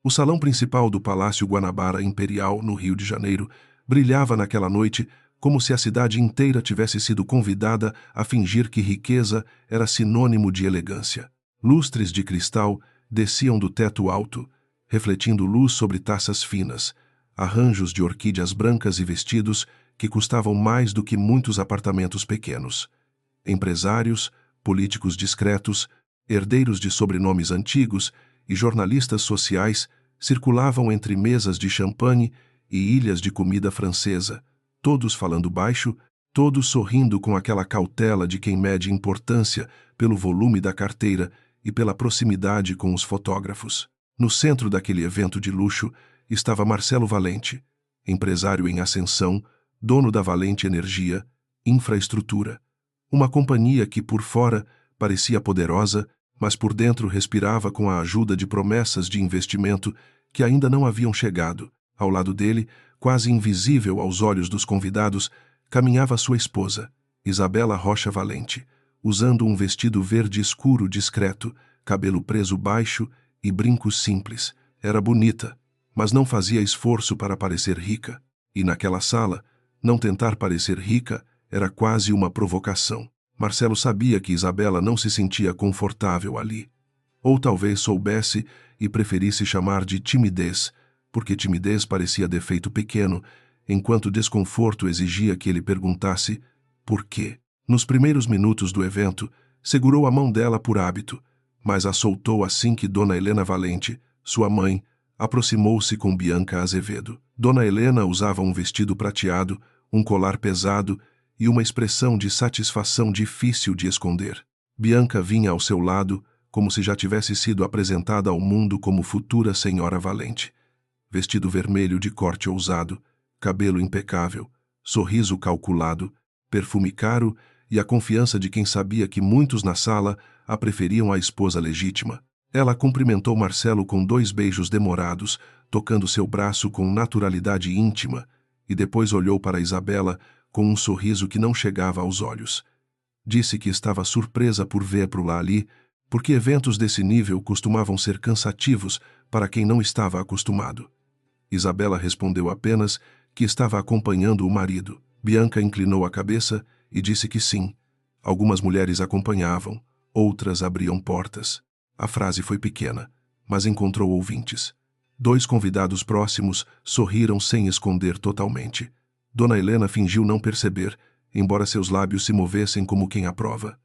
O salão principal do Palácio Guanabara Imperial, no Rio de Janeiro, brilhava naquela noite como se a cidade inteira tivesse sido convidada a fingir que riqueza era sinônimo de elegância. Lustres de cristal desciam do teto alto, refletindo luz sobre taças finas, arranjos de orquídeas brancas e vestidos que custavam mais do que muitos apartamentos pequenos. Empresários, políticos discretos, herdeiros de sobrenomes antigos e jornalistas sociais circulavam entre mesas de champanhe e ilhas de comida francesa, todos falando baixo, todos sorrindo com aquela cautela de quem mede importância pelo volume da carteira e pela proximidade com os fotógrafos. No centro daquele evento de luxo estava Marcelo Valente, empresário em ascensão, dono da Valente Energia, Infraestrutura, uma companhia que por fora parecia poderosa, mas por dentro respirava com a ajuda de promessas de investimento que ainda não haviam chegado. Ao lado dele, quase invisível aos olhos dos convidados, caminhava sua esposa, Isabela Rocha Valente, usando um vestido verde escuro discreto, cabelo preso baixo e brincos simples. Era bonita, mas não fazia esforço para parecer rica. E naquela sala, não tentar parecer rica era quase uma provocação. Marcelo sabia que Isabela não se sentia confortável ali. Ou talvez soubesse e preferisse chamar de timidez, porque timidez parecia defeito pequeno, enquanto desconforto exigia que ele perguntasse por quê. Nos primeiros minutos do evento, segurou a mão dela por hábito, mas a soltou assim que Dona Helena Valente, sua mãe, aproximou-se com Bianca Azevedo. Dona Helena usava um vestido prateado, um colar pesado e uma expressão de satisfação difícil de esconder. Bianca vinha ao seu lado, como se já tivesse sido apresentada ao mundo como futura senhora Valente. Vestido vermelho de corte ousado, cabelo impecável, sorriso calculado, perfume caro e a confiança de quem sabia que muitos na sala a preferiam à esposa legítima. Ela cumprimentou Marcelo com 2 beijos demorados, tocando seu braço com naturalidade íntima, e depois olhou para Isabela com um sorriso que não chegava aos olhos. Disse que estava surpresa por ver-la ali, porque eventos desse nível costumavam ser cansativos para quem não estava acostumado. Isabela respondeu apenas que estava acompanhando o marido. Bianca inclinou a cabeça e disse que sim. Algumas mulheres acompanhavam, outras abriam portas. A frase foi pequena, mas encontrou ouvintes. 2 convidados próximos sorriram sem esconder totalmente. Dona Helena fingiu não perceber, embora seus lábios se movessem como quem aprova.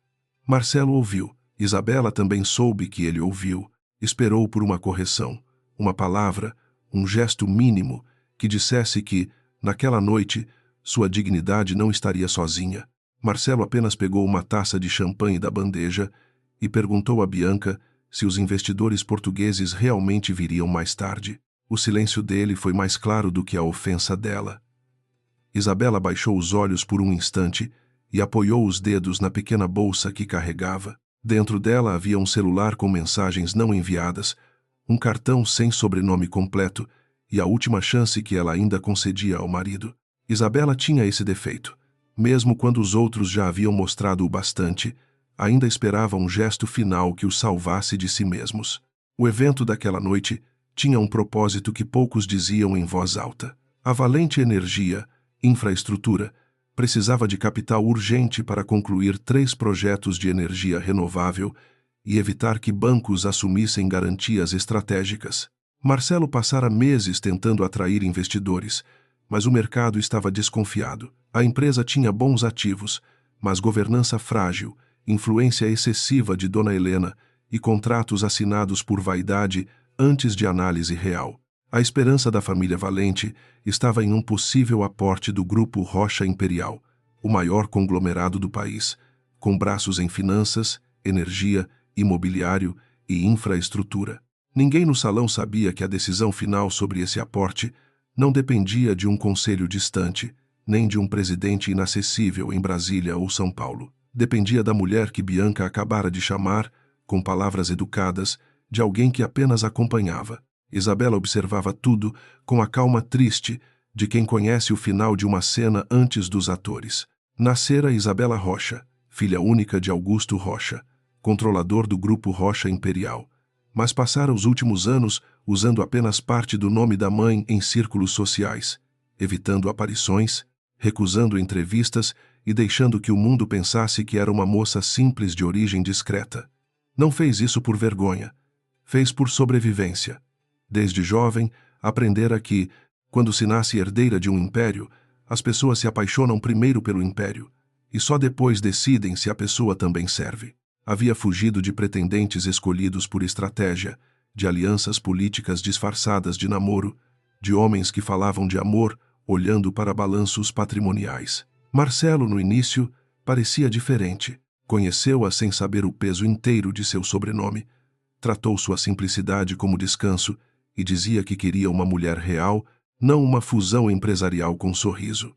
Marcelo ouviu. Isabela também soube que ele ouviu. Esperou por uma correção, uma palavra, um gesto mínimo que dissesse que, naquela noite, sua dignidade não estaria sozinha. Marcelo apenas pegou uma taça de champanhe da bandeja e perguntou a Bianca se os investidores portugueses realmente viriam mais tarde. O silêncio dele foi mais claro do que a ofensa dela. Isabela baixou os olhos por um instante e apoiou os dedos na pequena bolsa que carregava. Dentro dela havia um celular com mensagens não enviadas, um cartão sem sobrenome completo e a última chance que ela ainda concedia ao marido. Isabela tinha esse defeito. Mesmo quando os outros já haviam mostrado o bastante, ainda esperava um gesto final que os salvasse de si mesmos. O evento daquela noite tinha um propósito que poucos diziam em voz alta. A Valente Energia, Infraestrutura, precisava de capital urgente para concluir 3 projetos de energia renovável e evitar que bancos assumissem garantias estratégicas. Marcelo passara meses tentando atrair investidores, mas o mercado estava desconfiado. A empresa tinha bons ativos, mas governança frágil, influência excessiva de Dona Helena e contratos assinados por vaidade antes de análise real. A esperança da família Valente estava em um possível aporte do Grupo Rocha Imperial, o maior conglomerado do país, com braços em finanças, energia, imobiliário e infraestrutura. Ninguém no salão sabia que a decisão final sobre esse aporte não dependia de um conselho distante, nem de um presidente inacessível em Brasília ou São Paulo. Dependia da mulher que Bianca acabara de chamar, com palavras educadas, de alguém que apenas acompanhava. Isabela observava tudo com a calma triste de quem conhece o final de uma cena antes dos atores. Nascera Isabela Rocha, filha única de Augusto Rocha, controlador do Grupo Rocha Imperial, mas passara os últimos anos usando apenas parte do nome da mãe em círculos sociais, evitando aparições, recusando entrevistas e deixando que o mundo pensasse que era uma moça simples de origem discreta. Não fez isso por vergonha. Fez por sobrevivência. Desde jovem, aprendera que, quando se nasce herdeira de um império, as pessoas se apaixonam primeiro pelo império, e só depois decidem se a pessoa também serve. Havia fugido de pretendentes escolhidos por estratégia, de alianças políticas disfarçadas de namoro, de homens que falavam de amor olhando para balanços patrimoniais. Marcelo, no início, parecia diferente. Conheceu-a sem saber o peso inteiro de seu sobrenome. Tratou sua simplicidade como descanso e dizia que queria uma mulher real, não uma fusão empresarial com sorriso.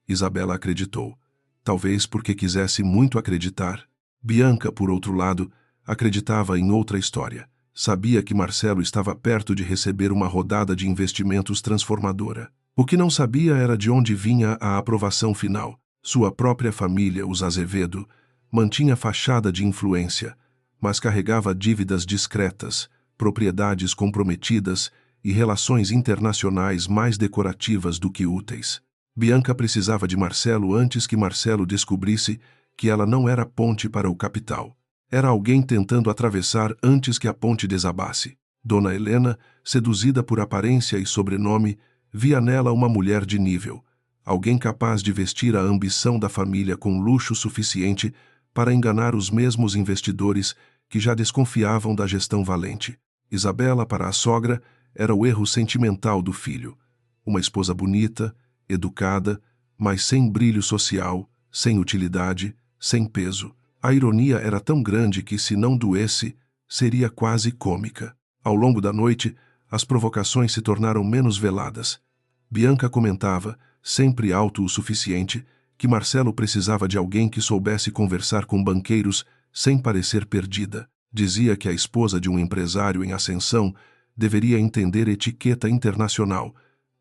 Isabela acreditou, talvez porque quisesse muito acreditar. Bianca, por outro lado, acreditava em outra história. Sabia que Marcelo estava perto de receber uma rodada de investimentos transformadora. O que não sabia era de onde vinha a aprovação final. Sua própria família, os Azevedo, mantinha fachada de influência, mas carregava dívidas discretas, propriedades comprometidas e relações internacionais mais decorativas do que úteis. Bianca precisava de Marcelo antes que Marcelo descobrisse que ela não era ponte para o capital. Era alguém tentando atravessar antes que a ponte desabasse. Dona Helena, seduzida por aparência e sobrenome, via nela uma mulher de nível, alguém capaz de vestir a ambição da família com luxo suficiente para enganar os mesmos investidores que já desconfiavam da gestão valente. Isabela, para a sogra, era o erro sentimental do filho. Uma esposa bonita, educada, mas sem brilho social, sem utilidade, sem peso. A ironia era tão grande que, se não doesse, seria quase cômica. Ao longo da noite, as provocações se tornaram menos veladas. Bianca comentava, sempre alto o suficiente, que Marcelo precisava de alguém que soubesse conversar com banqueiros sem parecer perdida. Dizia que a esposa de um empresário em ascensão deveria entender etiqueta internacional,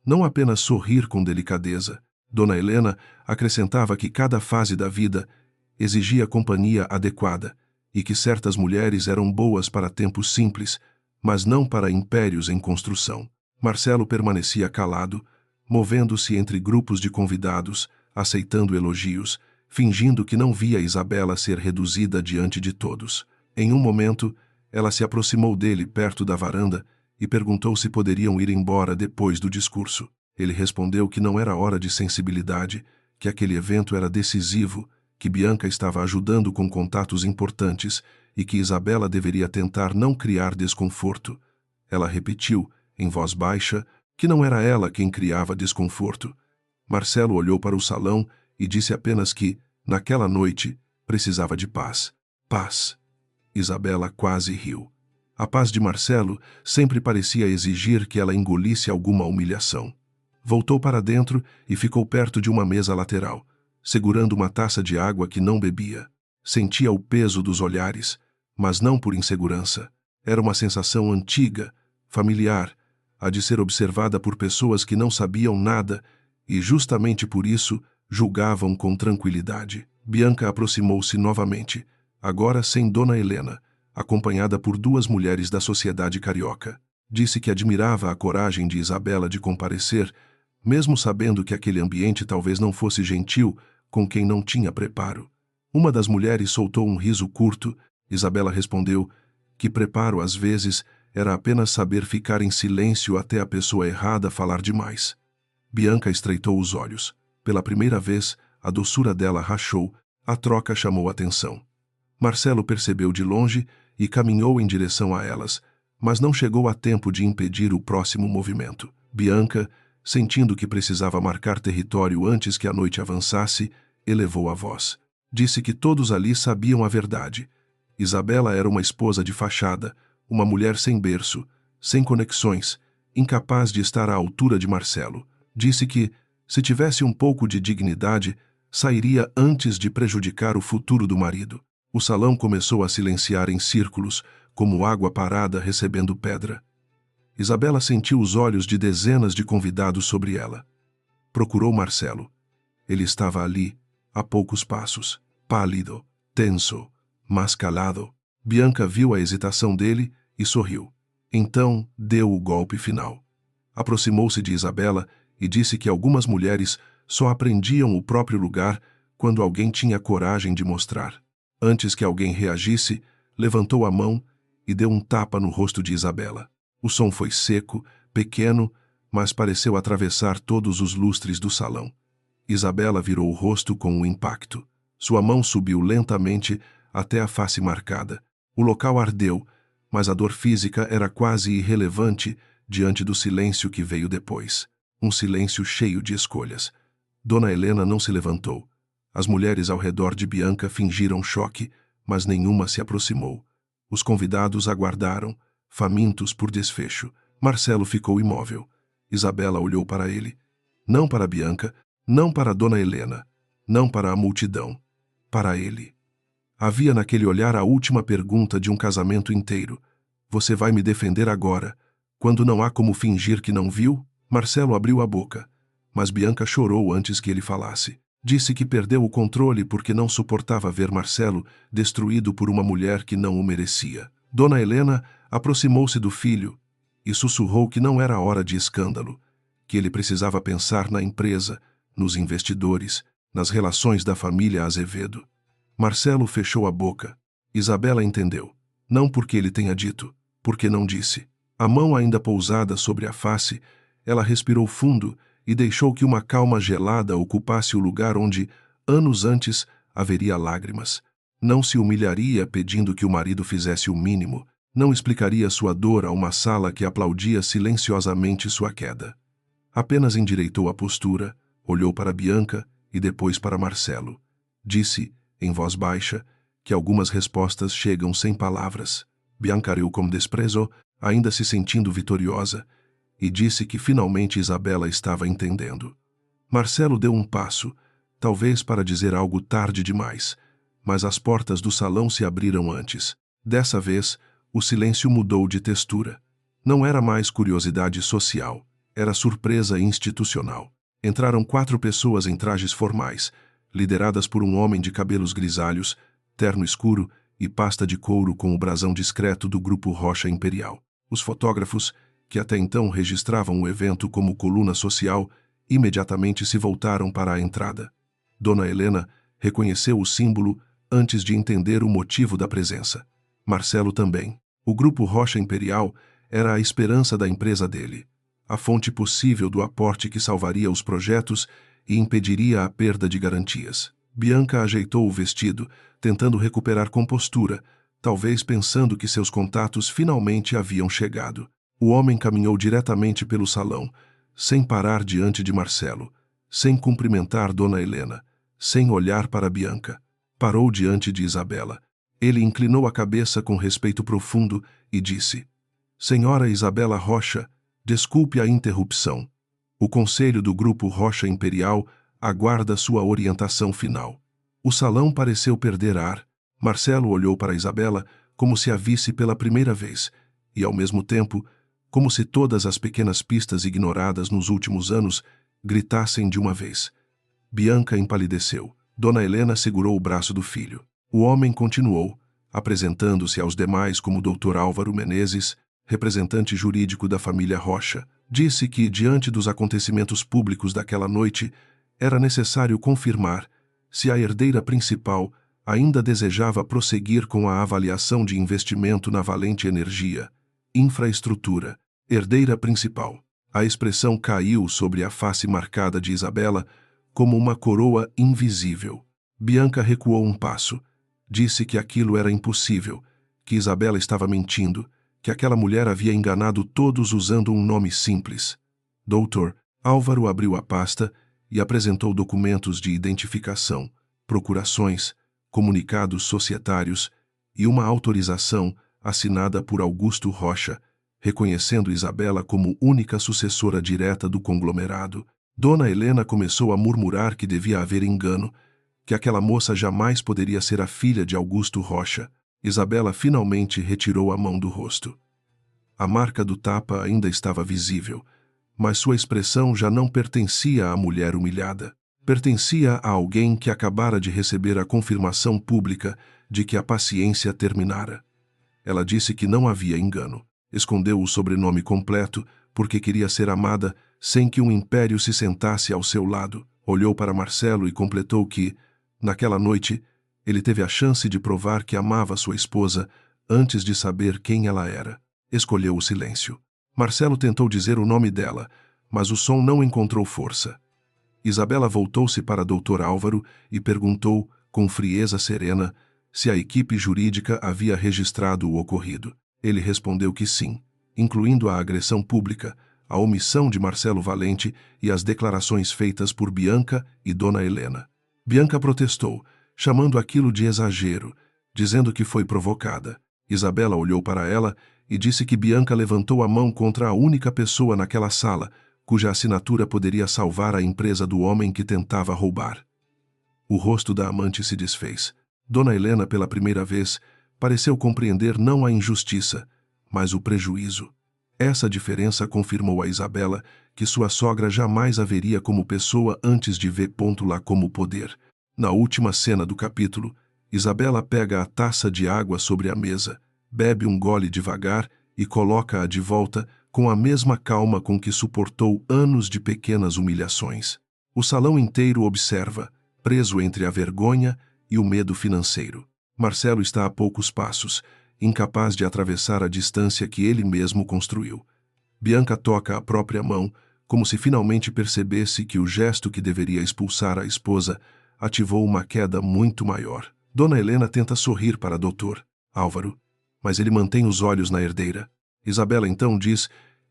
não apenas sorrir com delicadeza. Dona Helena acrescentava que cada fase da vida exigia companhia adequada e que certas mulheres eram boas para tempos simples, mas não para impérios em construção. Marcelo permanecia calado, movendo-se entre grupos de convidados, aceitando elogios, fingindo que não via Isabela ser reduzida diante de todos. Em um momento, ela se aproximou dele perto da varanda e perguntou se poderiam ir embora depois do discurso. Ele respondeu que não era hora de sensibilidade, que aquele evento era decisivo, que Bianca estava ajudando com contatos importantes e que Isabela deveria tentar não criar desconforto. Ela repetiu, em voz baixa, que não era ela quem criava desconforto. Marcelo olhou para o salão e disse apenas que, naquela noite, precisava de paz. Paz. Isabela quase riu. A paz de Marcelo sempre parecia exigir que ela engolisse alguma humilhação. Voltou para dentro e ficou perto de uma mesa lateral, segurando uma taça de água que não bebia. Sentia o peso dos olhares, mas não por insegurança. Era uma sensação antiga, familiar, a de ser observada por pessoas que não sabiam nada e, justamente por isso, julgavam com tranquilidade. Bianca aproximou-se novamente, agora sem Dona Helena, acompanhada por duas mulheres da sociedade carioca. Disse que admirava a coragem de Isabela de comparecer, mesmo sabendo que aquele ambiente talvez não fosse gentil com quem não tinha preparo. Uma das mulheres soltou um riso curto. Isabela respondeu que preparo, às vezes, era apenas saber ficar em silêncio até a pessoa errada falar demais. Bianca estreitou os olhos. Pela primeira vez, a doçura dela rachou, a troca chamou atenção. Marcelo percebeu de longe e caminhou em direção a elas, mas não chegou a tempo de impedir o próximo movimento. Bianca, sentindo que precisava marcar território antes que a noite avançasse, elevou a voz. Disse que todos ali sabiam a verdade. Isabela era uma esposa de fachada, uma mulher sem berço, sem conexões, incapaz de estar à altura de Marcelo. Disse que, se tivesse um pouco de dignidade, sairia antes de prejudicar o futuro do marido. O salão começou a silenciar em círculos, como água parada recebendo pedra. Isabela sentiu os olhos de dezenas de convidados sobre ela. Procurou Marcelo. Ele estava ali, a poucos passos, pálido, tenso, mas calado. Bianca viu a hesitação dele e sorriu. Então, deu o golpe final. Aproximou-se de Isabela e disse que algumas mulheres só aprendiam o próprio lugar quando alguém tinha coragem de mostrar. Antes que alguém reagisse, levantou a mão e deu um tapa no rosto de Isabela. O som foi seco, pequeno, mas pareceu atravessar todos os lustres do salão. Isabela virou o rosto com o impacto. Sua mão subiu lentamente até a face marcada. O local ardeu, mas a dor física era quase irrelevante diante do silêncio que veio depois. Um silêncio cheio de escolhas. Dona Helena não se levantou. As mulheres ao redor de Bianca fingiram choque, mas nenhuma se aproximou. Os convidados aguardaram, famintos por desfecho. Marcelo ficou imóvel. Isabela olhou para ele. Não para Bianca, não para Dona Helena, não para a multidão. Para ele. Havia naquele olhar a última pergunta de um casamento inteiro. Você vai me defender agora, quando não há como fingir que não viu? Marcelo abriu a boca, mas Bianca chorou antes que ele falasse. Disse que perdeu o controle porque não suportava ver Marcelo destruído por uma mulher que não o merecia. Dona Helena aproximou-se do filho e sussurrou que não era hora de escândalo, que ele precisava pensar na empresa, nos investidores, nas relações da família Azevedo. Marcelo fechou a boca. Isabela entendeu. Não porque ele tenha dito, porque não disse. A mão ainda pousada sobre a face, ela respirou fundo e deixou que uma calma gelada ocupasse o lugar onde, anos antes, haveria lágrimas. Não se humilharia pedindo que o marido fizesse o mínimo, não explicaria sua dor a uma sala que aplaudia silenciosamente sua queda. Apenas endireitou a postura, olhou para Bianca e depois para Marcelo. Disse, em voz baixa, que algumas respostas chegam sem palavras. Bianca riu com desprezo, ainda se sentindo vitoriosa, e disse que finalmente Isabela estava entendendo. Marcelo deu um passo, talvez para dizer algo tarde demais, mas as portas do salão se abriram antes. Dessa vez, o silêncio mudou de textura. Não era mais curiosidade social, era surpresa institucional. Entraram 4 pessoas em trajes formais, lideradas por um homem de cabelos grisalhos, terno escuro e pasta de couro com o brasão discreto do Grupo Rocha Imperial. Os fotógrafos, que até então registravam o evento como coluna social, imediatamente se voltaram para a entrada. Dona Helena reconheceu o símbolo antes de entender o motivo da presença. Marcelo também. O Grupo Rocha Imperial era a esperança da empresa dele, a fonte possível do aporte que salvaria os projetos e impediria a perda de garantias. Bianca ajeitou o vestido, tentando recuperar compostura, talvez pensando que seus contatos finalmente haviam chegado. O homem caminhou diretamente pelo salão, sem parar diante de Marcelo, sem cumprimentar Dona Helena, sem olhar para Bianca. Parou diante de Isabela. Ele inclinou a cabeça com respeito profundo e disse: Senhora Isabela Rocha, desculpe a interrupção. O conselho do Grupo Rocha Imperial aguarda sua orientação final. O salão pareceu perder ar. Marcelo olhou para Isabela como se a visse pela primeira vez, e ao mesmo tempo, como se todas as pequenas pistas ignoradas nos últimos anos gritassem de uma vez. Bianca empalideceu. Dona Helena segurou o braço do filho. O homem continuou, apresentando-se aos demais como Dr. Álvaro Menezes, representante jurídico da família Rocha. Disse que, diante dos acontecimentos públicos daquela noite, era necessário confirmar se a herdeira principal ainda desejava prosseguir com a avaliação de investimento na Valente Energia, infraestrutura, herdeira principal. A expressão caiu sobre a face marcada de Isabela como uma coroa invisível. Bianca recuou um passo. Disse que aquilo era impossível, que Isabela estava mentindo, que aquela mulher havia enganado todos usando um nome simples. Doutor Álvaro abriu a pasta e apresentou documentos de identificação, procurações, comunicados societários e uma autorização assinada por Augusto Rocha, reconhecendo Isabela como única sucessora direta do conglomerado. Dona Helena começou a murmurar que devia haver engano, que aquela moça jamais poderia ser a filha de Augusto Rocha. Isabela finalmente retirou a mão do rosto. A marca do tapa ainda estava visível, mas sua expressão já não pertencia à mulher humilhada. Pertencia a alguém que acabara de receber a confirmação pública de que a paciência terminara. Ela disse que não havia engano. Escondeu o sobrenome completo porque queria ser amada sem que um império se sentasse ao seu lado. Olhou para Marcelo e completou que, naquela noite, ele teve a chance de provar que amava sua esposa antes de saber quem ela era. Escolheu o silêncio. Marcelo tentou dizer o nome dela, mas o som não encontrou força. Isabela voltou-se para Dr. Álvaro e perguntou, com frieza serena, se a equipe jurídica havia registrado o ocorrido. Ele respondeu que sim, incluindo a agressão pública, a omissão de Marcelo Valente e as declarações feitas por Bianca e Dona Helena. Bianca protestou, chamando aquilo de exagero, dizendo que foi provocada. Isabela olhou para ela e disse que Bianca levantou a mão contra a única pessoa naquela sala cuja assinatura poderia salvar a empresa do homem que tentava roubar. O rosto da amante se desfez. Dona Helena, pela primeira vez, pareceu compreender não a injustiça, mas o prejuízo. Essa diferença confirmou a Isabela que sua sogra jamais a veria como pessoa antes de ver lá como poder. Na última cena do capítulo, Isabela pega a taça de água sobre a mesa, bebe um gole devagar e coloca-a de volta com a mesma calma com que suportou anos de pequenas humilhações. O salão inteiro observa, preso entre a vergonha e o medo financeiro. Marcelo está a poucos passos, incapaz de atravessar a distância que ele mesmo construiu. Bianca toca a própria mão, como se finalmente percebesse que o gesto que deveria expulsar a esposa ativou uma queda muito maior. Dona Helena tenta sorrir para Dr. Álvaro, mas ele mantém os olhos na herdeira. Isabela então diz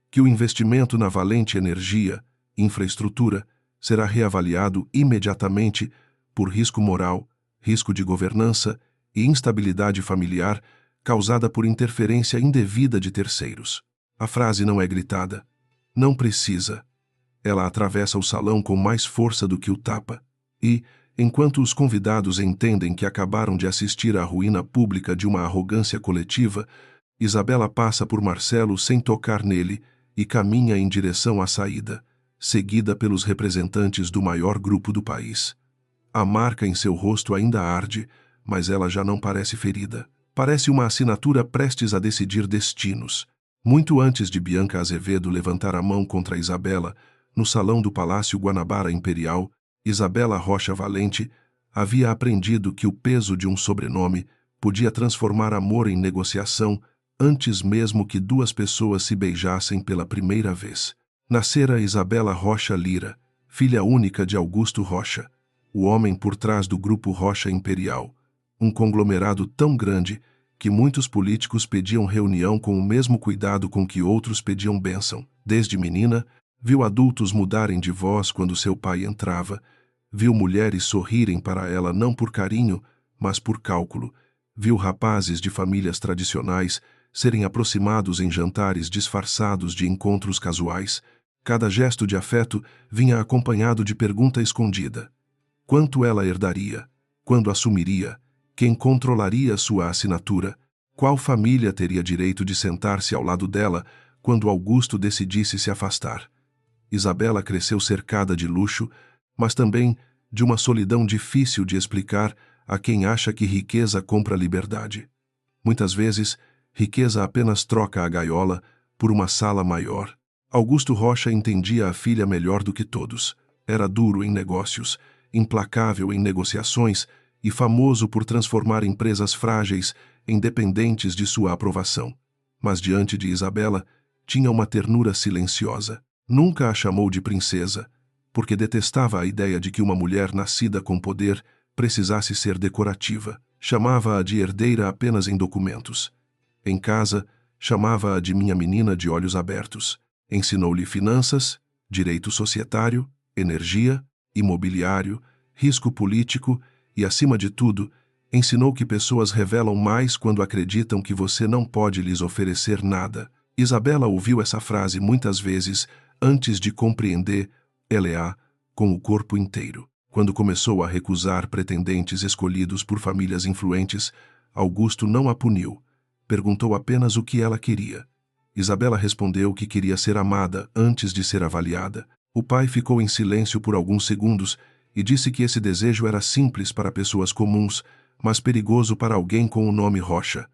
que o investimento na Valente Energia, infraestrutura, será reavaliado imediatamente por risco moral, risco de governança e instabilidade familiar causada por interferência indevida de terceiros. A frase não é gritada. Não precisa. Ela atravessa o salão com mais força do que o tapa. E, enquanto os convidados entendem que acabaram de assistir à ruína pública de uma arrogância coletiva, Isabela passa por Marcelo sem tocar nele e caminha em direção à saída, seguida pelos representantes do maior grupo do país. A marca em seu rosto ainda arde, mas ela já não parece ferida. Parece uma assinatura prestes a decidir destinos. Muito antes de Bianca Azevedo levantar a mão contra Isabela, no salão do Palácio Guanabara Imperial, Isabela Rocha Valente havia aprendido que o peso de um sobrenome podia transformar amor em negociação antes mesmo que duas pessoas se beijassem pela primeira vez. Nascera Isabela Rocha Lira, filha única de Augusto Rocha, o homem por trás do Grupo Rocha Imperial, um conglomerado tão grande que muitos políticos pediam reunião com o mesmo cuidado com que outros pediam bênção. Desde menina, viu adultos mudarem de voz quando seu pai entrava, viu mulheres sorrirem para ela não por carinho, mas por cálculo, viu rapazes de famílias tradicionais serem aproximados em jantares disfarçados de encontros casuais. Cada gesto de afeto vinha acompanhado de pergunta escondida. Quanto ela herdaria? Quando assumiria? Quem controlaria sua assinatura? Qual família teria direito de sentar-se ao lado dela quando Augusto decidisse se afastar? Isabela cresceu cercada de luxo, mas também de uma solidão difícil de explicar a quem acha que riqueza compra liberdade. Muitas vezes, riqueza apenas troca a gaiola por uma sala maior. Augusto Rocha entendia a filha melhor do que todos. Era duro em negócios, implacável em negociações e famoso por transformar empresas frágeis em dependentes de sua aprovação. Mas diante de Isabela, tinha uma ternura silenciosa. Nunca a chamou de princesa, porque detestava a ideia de que uma mulher nascida com poder precisasse ser decorativa. Chamava-a de herdeira apenas em documentos. Em casa, chamava-a de minha menina de olhos abertos. Ensinou-lhe finanças, direito societário, energia, imobiliário, risco político e, acima de tudo, ensinou que pessoas revelam mais quando acreditam que você não pode lhes oferecer nada. Isabela ouviu essa frase muitas vezes antes de compreender ela com o corpo inteiro. Quando começou a recusar pretendentes escolhidos por famílias influentes, Augusto não a puniu. Perguntou apenas o que ela queria. Isabela respondeu que queria ser amada antes de ser avaliada. O pai ficou em silêncio por alguns segundos e disse que esse desejo era simples para pessoas comuns, mas perigoso para alguém com o nome Rocha.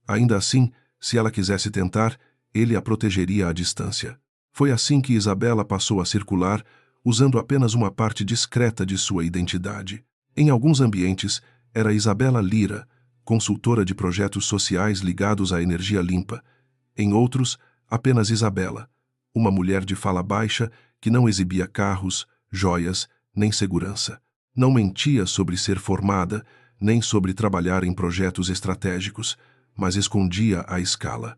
Ainda assim, se ela quisesse tentar, ele a protegeria à distância. Foi assim que Isabela passou a circular, usando apenas uma parte discreta de sua identidade. Em alguns ambientes, era Isabela Lira, consultora de projetos sociais ligados à energia limpa. Em outros, apenas Isabela, uma mulher de fala baixa que não exibia carros, joias, nem segurança. Não mentia sobre ser formada, nem sobre trabalhar em projetos estratégicos, mas escondia a escala.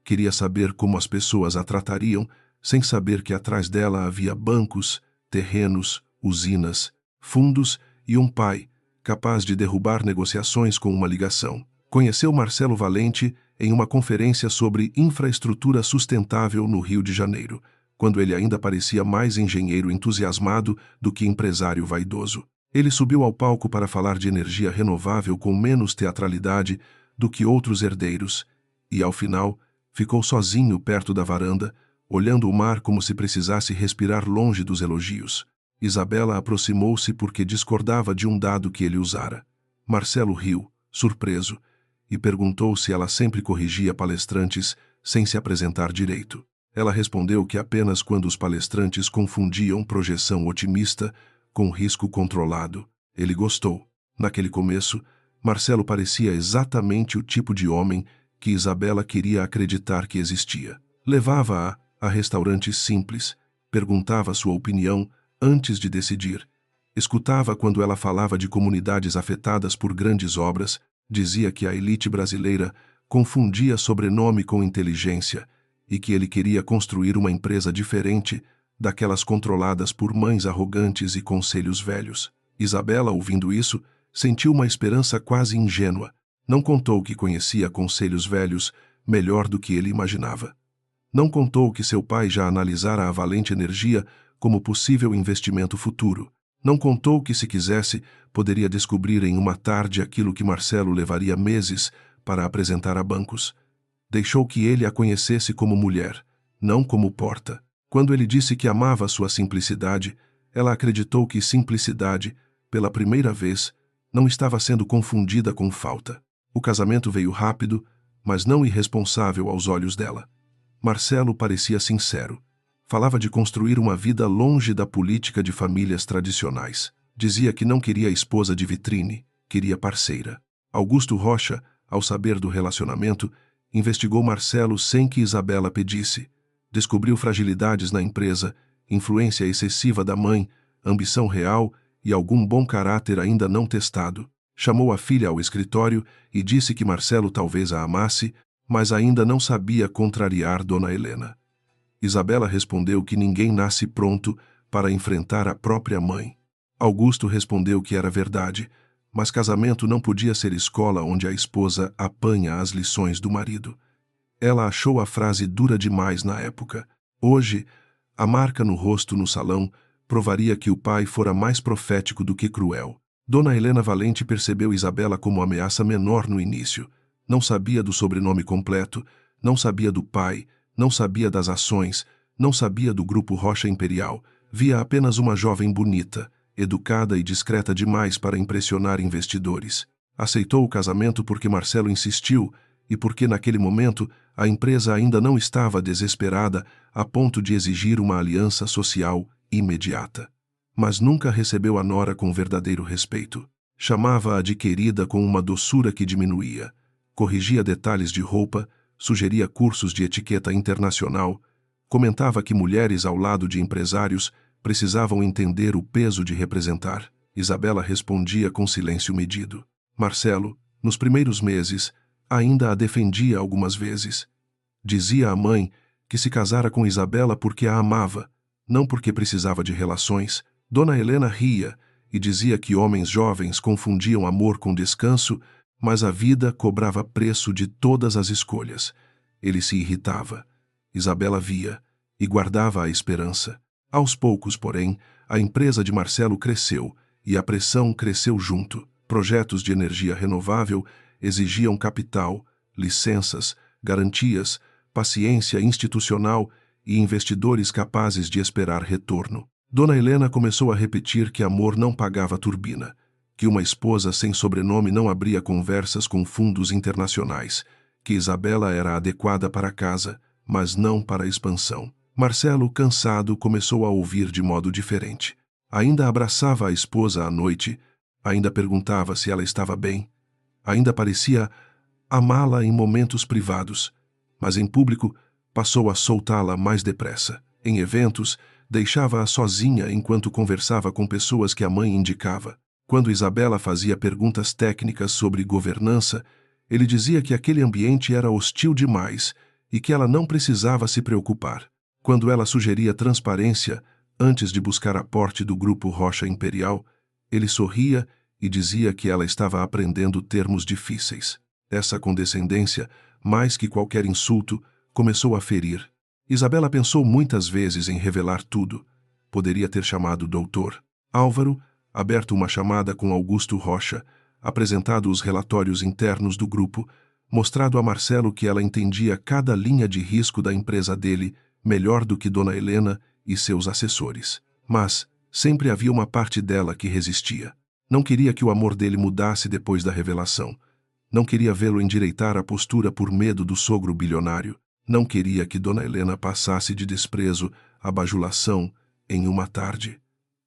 Queria saber como as pessoas a tratariam, sem saber que atrás dela havia bancos, terrenos, usinas, fundos e um pai, capaz de derrubar negociações com uma ligação. Conheceu Marcelo Valente em uma conferência sobre infraestrutura sustentável no Rio de Janeiro, quando ele ainda parecia mais engenheiro entusiasmado do que empresário vaidoso. Ele subiu ao palco para falar de energia renovável com menos teatralidade do que outros herdeiros, e, ao final, ficou sozinho perto da varanda, olhando o mar como se precisasse respirar longe dos elogios. Isabela aproximou-se porque discordava de um dado que ele usara. Marcelo riu, surpreso, e perguntou se ela sempre corrigia palestrantes sem se apresentar direito. Ela respondeu que apenas quando os palestrantes confundiam projeção otimista com risco controlado. Ele gostou. Naquele começo, Marcelo parecia exatamente o tipo de homem que Isabela queria acreditar que existia. Levava-a a restaurantes simples, perguntava sua opinião antes de decidir, escutava quando ela falava de comunidades afetadas por grandes obras, dizia que a elite brasileira confundia sobrenome com inteligência e que ele queria construir uma empresa diferente daquelas controladas por mães arrogantes e conselhos velhos. Isabela, ouvindo isso, sentiu uma esperança quase ingênua. Não contou que conhecia conselhos velhos melhor do que ele imaginava. Não contou que seu pai já analisara a Valente Energia como possível investimento futuro. Não contou que, se quisesse, poderia descobrir em uma tarde aquilo que Marcelo levaria meses para apresentar a bancos. Deixou que ele a conhecesse como mulher, não como porta. Quando ele disse que amava sua simplicidade, ela acreditou que simplicidade, pela primeira vez, não estava sendo confundida com falta. O casamento veio rápido, mas não irresponsável aos olhos dela. Marcelo parecia sincero. Falava de construir uma vida longe da política de famílias tradicionais. Dizia que não queria esposa de vitrine, queria parceira. Augusto Rocha, ao saber do relacionamento, investigou Marcelo sem que Isabela pedisse. Descobriu fragilidades na empresa, influência excessiva da mãe, ambição real e algum bom caráter ainda não testado. Chamou a filha ao escritório e disse que Marcelo talvez a amasse, mas ainda não sabia contrariar Dona Helena. Isabela respondeu que ninguém nasce pronto para enfrentar a própria mãe. Augusto respondeu que era verdade, mas casamento não podia ser escola onde a esposa apanha as lições do marido. Ela achou a frase dura demais na época. Hoje, a marca no rosto no salão provaria que o pai fora mais profético do que cruel. Dona Helena Valente percebeu Isabela como ameaça menor no início. Não sabia do sobrenome completo, não sabia do pai, não sabia das ações, não sabia do grupo Rocha Imperial. Via apenas uma jovem bonita, educada e discreta demais para impressionar investidores. Aceitou o casamento porque Marcelo insistiu e porque naquele momento a empresa ainda não estava desesperada a ponto de exigir uma aliança social imediata. Mas nunca recebeu a nora com verdadeiro respeito. Chamava-a de querida com uma doçura que diminuía. Corrigia detalhes de roupa, sugeria cursos de etiqueta internacional, comentava que mulheres ao lado de empresários precisavam entender o peso de representar. Isabela respondia com silêncio medido. Marcelo, nos primeiros meses, ainda a defendia algumas vezes. Dizia à mãe que se casara com Isabela porque a amava, não porque precisava de relações. Dona Helena ria e dizia que homens jovens confundiam amor com descanso, mas a vida cobrava preço de todas as escolhas. Ele se irritava. Isabela via e guardava a esperança. Aos poucos, porém, a empresa de Marcelo cresceu e a pressão cresceu junto. Projetos de energia renovável exigiam capital, licenças, garantias, paciência institucional e investidores capazes de esperar retorno. Dona Helena começou a repetir que amor não pagava turbina, que uma esposa sem sobrenome não abria conversas com fundos internacionais, que Isabela era adequada para casa, mas não para a expansão. Marcelo, cansado, começou a ouvir de modo diferente. Ainda abraçava a esposa à noite, ainda perguntava se ela estava bem, ainda parecia amá-la em momentos privados, mas em público passou a soltá-la mais depressa. Em eventos, deixava-a sozinha enquanto conversava com pessoas que a mãe indicava. Quando Isabela fazia perguntas técnicas sobre governança, ele dizia que aquele ambiente era hostil demais e que ela não precisava se preocupar. Quando ela sugeria transparência, antes de buscar aporte do Grupo Rocha Imperial, ele sorria e dizia que ela estava aprendendo termos difíceis. Essa condescendência, mais que qualquer insulto, começou a ferir. Isabela pensou muitas vezes em revelar tudo. Poderia ter chamado o doutor Álvaro, aberto uma chamada com Augusto Rocha, apresentado os relatórios internos do grupo, mostrado a Marcelo que ela entendia cada linha de risco da empresa dele melhor do que Dona Helena e seus assessores. Mas sempre havia uma parte dela que resistia. Não queria que o amor dele mudasse depois da revelação. Não queria vê-lo endireitar a postura por medo do sogro bilionário. Não queria que Dona Helena passasse de desprezo à bajulação em uma tarde.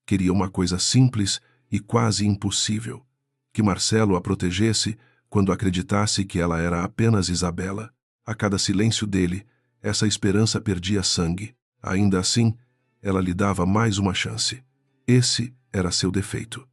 Queria uma coisa simples e quase impossível: que Marcelo a protegesse quando acreditasse que ela era apenas Isabela. A cada silêncio dele, essa esperança perdia sangue. Ainda assim, ela lhe dava mais uma chance. Esse era seu defeito.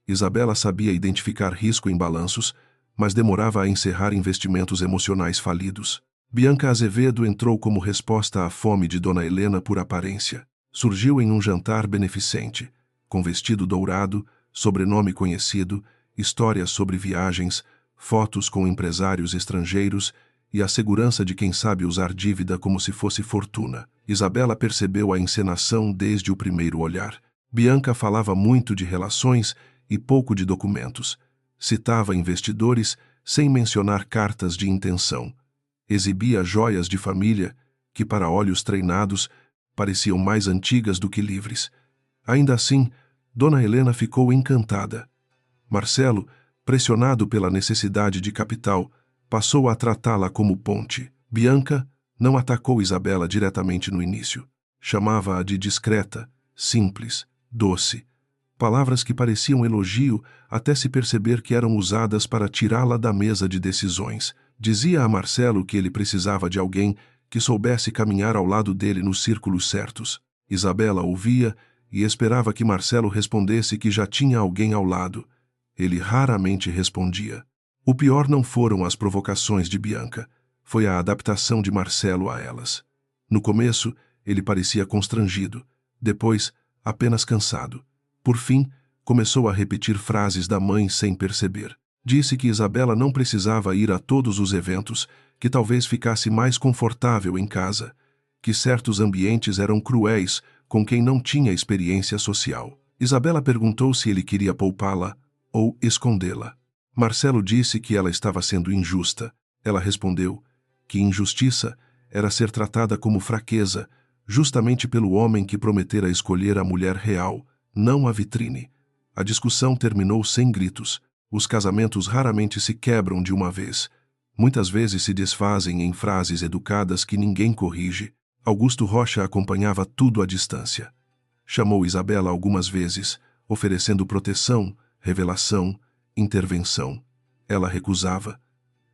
Isabela sabia identificar risco em balanços, mas demorava a encerrar investimentos emocionais falidos. Bianca Azevedo entrou como resposta à fome de Dona Helena por aparência. Surgiu em um jantar beneficente, com vestido dourado, sobrenome conhecido, histórias sobre viagens, fotos com empresários estrangeiros e a segurança de quem sabe usar dívida como se fosse fortuna. Isabela percebeu a encenação desde o primeiro olhar. Bianca falava muito de relações e pouco de documentos. Citava investidores sem mencionar cartas de intenção. Exibia joias de família que, para olhos treinados, pareciam mais antigas do que livres. Ainda assim, Dona Helena ficou encantada. Marcelo, pressionado pela necessidade de capital, passou a tratá-la como ponte. Bianca não atacou Isabela diretamente no início. Chamava-a de discreta, simples, doce. Palavras que pareciam elogio até se perceber que eram usadas para tirá-la da mesa de decisões. Dizia a Marcelo que ele precisava de alguém que soubesse caminhar ao lado dele nos círculos certos. Isabela ouvia e esperava que Marcelo respondesse que já tinha alguém ao lado. Ele raramente respondia. O pior não foram as provocações de Bianca, foi a adaptação de Marcelo a elas. No começo, ele parecia constrangido, depois, apenas cansado. Por fim, começou a repetir frases da mãe sem perceber. Disse que Isabela não precisava ir a todos os eventos, que talvez ficasse mais confortável em casa, que certos ambientes eram cruéis com quem não tinha experiência social. Isabela perguntou se ele queria poupá-la ou escondê-la. Marcelo disse que ela estava sendo injusta. Ela respondeu que injustiça era ser tratada como fraqueza, justamente pelo homem que prometera escolher a mulher real, não a vitrine. A discussão terminou sem gritos. Os casamentos raramente se quebram de uma vez. Muitas vezes se desfazem em frases educadas que ninguém corrige. Augusto Rocha acompanhava tudo à distância. Chamou Isabela algumas vezes, oferecendo proteção, revelação, intervenção. Ela recusava.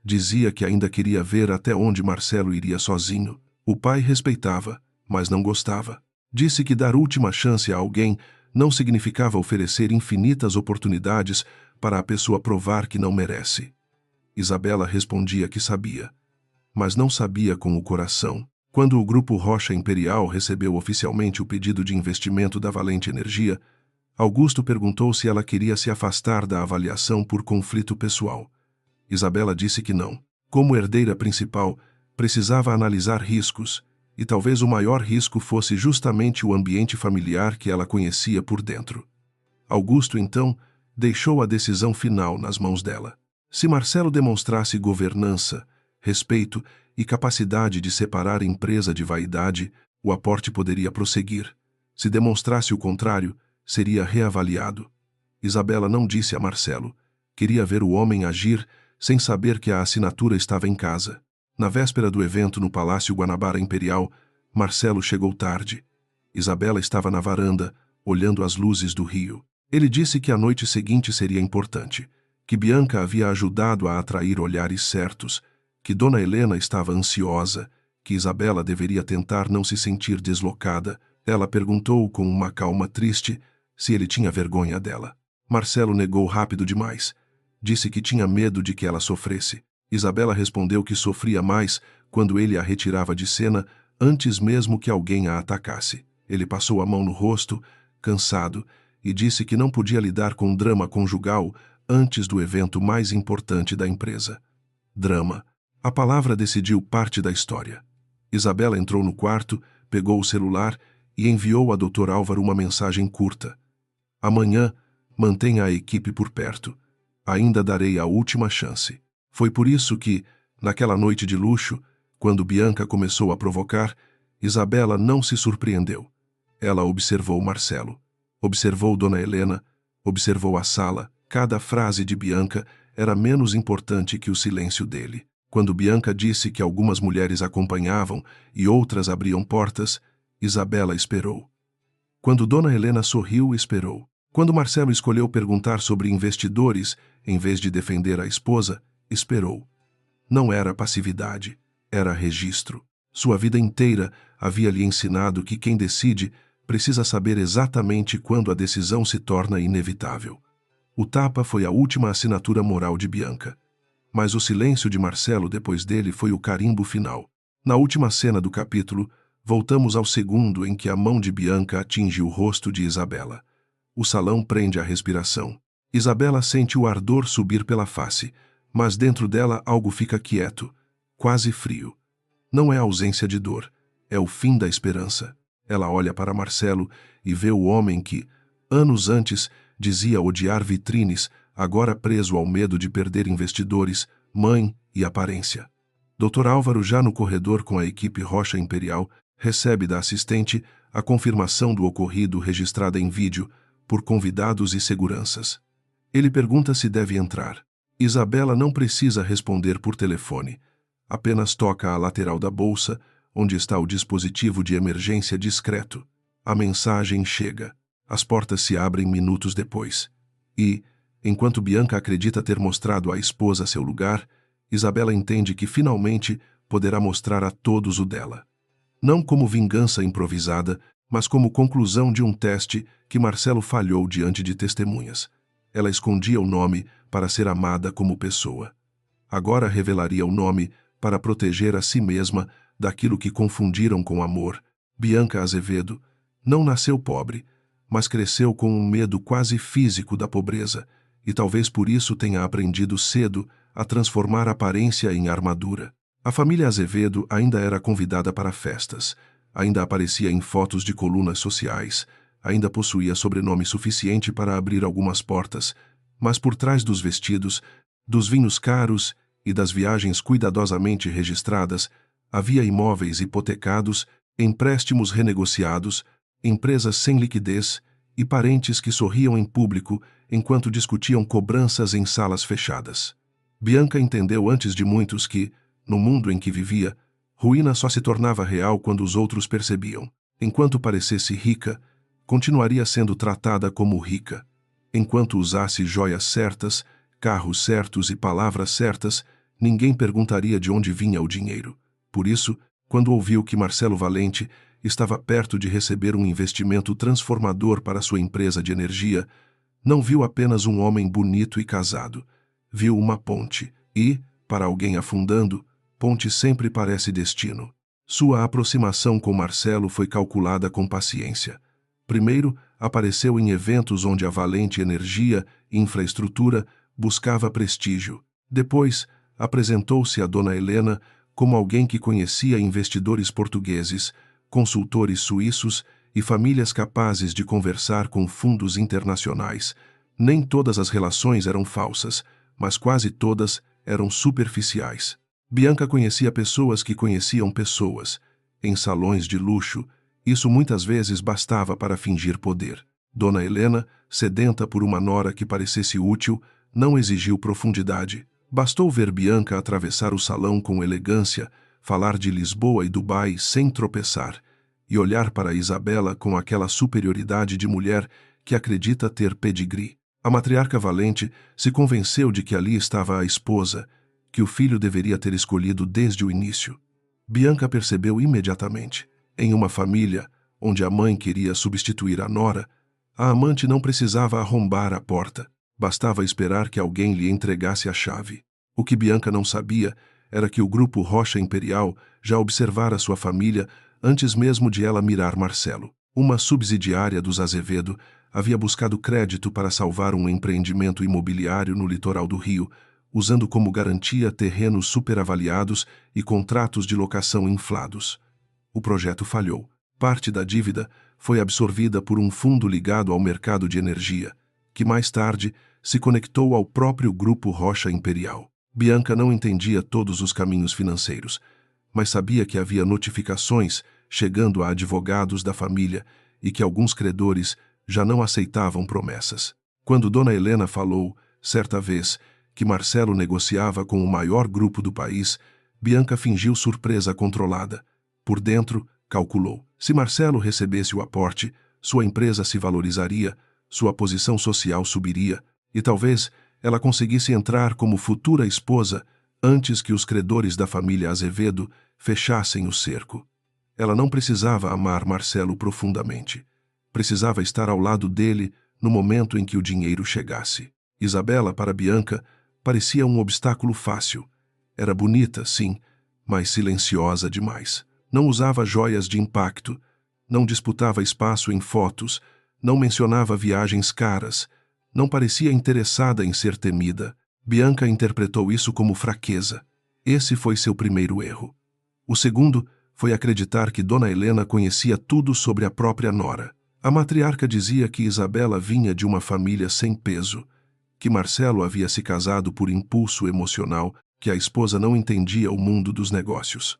Dizia que ainda queria ver até onde Marcelo iria sozinho. O pai respeitava, mas não gostava. Disse que dar última chance a alguém não significava oferecer infinitas oportunidades para a pessoa provar que não merece. Isabela respondia que sabia, mas não sabia com o coração. Quando o Grupo Rocha Imperial recebeu oficialmente o pedido de investimento da Valente Energia, Augusto perguntou se ela queria se afastar da avaliação por conflito pessoal. Isabela disse que não. Como herdeira principal, precisava analisar riscos, e talvez o maior risco fosse justamente o ambiente familiar que ela conhecia por dentro. Augusto, então, deixou a decisão final nas mãos dela. Se Marcelo demonstrasse governança, respeito e capacidade de separar empresa de vaidade, o aporte poderia prosseguir. Se demonstrasse o contrário, seria reavaliado. Isabela não disse a Marcelo. Queria ver o homem agir sem saber que a assinatura estava em casa. Na véspera do evento no Palácio Guanabara Imperial, Marcelo chegou tarde. Isabela estava na varanda, olhando as luzes do rio. Ele disse que a noite seguinte seria importante, que Bianca havia ajudado a atrair olhares certos, que Dona Helena estava ansiosa, que Isabela deveria tentar não se sentir deslocada. Ela perguntou com uma calma triste se ele tinha vergonha dela. Marcelo negou rápido demais. Disse que tinha medo de que ela sofresse. Isabela respondeu que sofria mais quando ele a retirava de cena antes mesmo que alguém a atacasse. Ele passou a mão no rosto, cansado, e disse que não podia lidar com drama conjugal antes do evento mais importante da empresa. Drama. A palavra decidiu parte da história. Isabela entrou no quarto, pegou o celular e enviou a Dr. Álvaro uma mensagem curta. Amanhã, mantenha a equipe por perto. Ainda darei a última chance. Foi por isso que, naquela noite de luxo, quando Bianca começou a provocar, Isabela não se surpreendeu. Ela observou Marcelo, observou Dona Helena, observou a sala. Cada frase de Bianca era menos importante que o silêncio dele. Quando Bianca disse que algumas mulheres acompanhavam e outras abriam portas, Isabela esperou. Quando Dona Helena sorriu, esperou. Quando Marcelo escolheu perguntar sobre investidores, em vez de defender a esposa, esperou. Não era passividade, era registro. Sua vida inteira havia lhe ensinado que quem decide precisa saber exatamente quando a decisão se torna inevitável. O tapa foi a última assinatura moral de Bianca. Mas o silêncio de Marcelo depois dele foi o carimbo final. Na última cena do capítulo, voltamos ao segundo em que a mão de Bianca atinge o rosto de Isabela. O salão prende a respiração. Isabela sente o ardor subir pela face, mas dentro dela algo fica quieto, quase frio. Não é ausência de dor, é o fim da esperança. Ela olha para Marcelo e vê o homem que, anos antes, dizia odiar vitrines, agora preso ao medo de perder investidores, mãe e aparência. Dr. Álvaro, já no corredor com a equipe Rocha Imperial, recebe da assistente a confirmação do ocorrido registrada em vídeo por convidados e seguranças. Ele pergunta se deve entrar. Isabela não precisa responder por telefone. Apenas toca a lateral da bolsa, onde está o dispositivo de emergência discreto. A mensagem chega. As portas se abrem minutos depois. E, enquanto Bianca acredita ter mostrado à esposa seu lugar, Isabela entende que finalmente poderá mostrar a todos o dela. Não como vingança improvisada, mas como conclusão de um teste que Marcelo falhou diante de testemunhas. Ela escondia o nome para ser amada como pessoa. Agora revelaria o nome para proteger a si mesma daquilo que confundiram com amor. Bianca Azevedo não nasceu pobre, mas cresceu com um medo quase físico da pobreza, e talvez por isso tenha aprendido cedo a transformar aparência em armadura. A família Azevedo ainda era convidada para festas, ainda aparecia em fotos de colunas sociais, ainda possuía sobrenome suficiente para abrir algumas portas, mas por trás dos vestidos, dos vinhos caros e das viagens cuidadosamente registradas, havia imóveis hipotecados, empréstimos renegociados, empresas sem liquidez e parentes que sorriam em público enquanto discutiam cobranças em salas fechadas. Bianca entendeu antes de muitos que, no mundo em que vivia, ruína só se tornava real quando os outros percebiam. Enquanto parecesse rica, continuaria sendo tratada como rica. Enquanto usasse joias certas, carros certos e palavras certas, ninguém perguntaria de onde vinha o dinheiro. Por isso, quando ouviu que Marcelo Valente estava perto de receber um investimento transformador para sua empresa de energia, não viu apenas um homem bonito e casado. Viu uma ponte e, para alguém afundando, ponte sempre parece destino. Sua aproximação com Marcelo foi calculada com paciência. Primeiro, apareceu em eventos onde a Valente Energia e Infraestrutura buscava prestígio. Depois, apresentou-se a Dona Helena como alguém que conhecia investidores portugueses, consultores suíços e famílias capazes de conversar com fundos internacionais. Nem todas as relações eram falsas, mas quase todas eram superficiais. Bianca conhecia pessoas que conheciam pessoas. Em salões de luxo, isso muitas vezes bastava para fingir poder. Dona Helena, sedenta por uma nora que parecesse útil, não exigiu profundidade, Bastou ver Bianca atravessar o salão com elegância, falar de Lisboa e Dubai sem tropeçar, e olhar para Isabela com aquela superioridade de mulher que acredita ter pedigree. A matriarca valente se convenceu de que ali estava a esposa, que o filho deveria ter escolhido desde o início. Bianca percebeu imediatamente. Em uma família onde a mãe queria substituir a nora, a amante não precisava arrombar a porta. Bastava esperar que alguém lhe entregasse a chave. O que Bianca não sabia era que o grupo Rocha Imperial já observara sua família antes mesmo de ela mirar Marcelo. Uma subsidiária dos Azevedo havia buscado crédito para salvar um empreendimento imobiliário no litoral do Rio, usando como garantia terrenos superavaliados e contratos de locação inflados. O projeto falhou. Parte da dívida foi absorvida por um fundo ligado ao mercado de energia, que mais tarde se conectou ao próprio grupo Rocha Imperial. Bianca não entendia todos os caminhos financeiros, mas sabia que havia notificações chegando a advogados da família e que alguns credores já não aceitavam promessas. Quando Dona Helena falou, certa vez, que Marcelo negociava com o maior grupo do país, Bianca fingiu surpresa controlada. Por dentro, calculou. Se Marcelo recebesse o aporte, sua empresa se valorizaria, sua posição social subiria, e talvez ela conseguisse entrar como futura esposa antes que os credores da família Azevedo fechassem o cerco. Ela não precisava amar Marcelo profundamente. Precisava estar ao lado dele no momento em que o dinheiro chegasse. Isabela, para Bianca, parecia um obstáculo fácil. Era bonita, sim, mas silenciosa demais. Não usava joias de impacto, não disputava espaço em fotos, não mencionava viagens caras, não parecia interessada em ser temida. Bianca interpretou isso como fraqueza. Esse foi seu primeiro erro. O segundo foi acreditar que Dona Helena conhecia tudo sobre a própria nora. A matriarca dizia que Isabela vinha de uma família sem peso, que Marcelo havia se casado por impulso emocional, que a esposa não entendia o mundo dos negócios.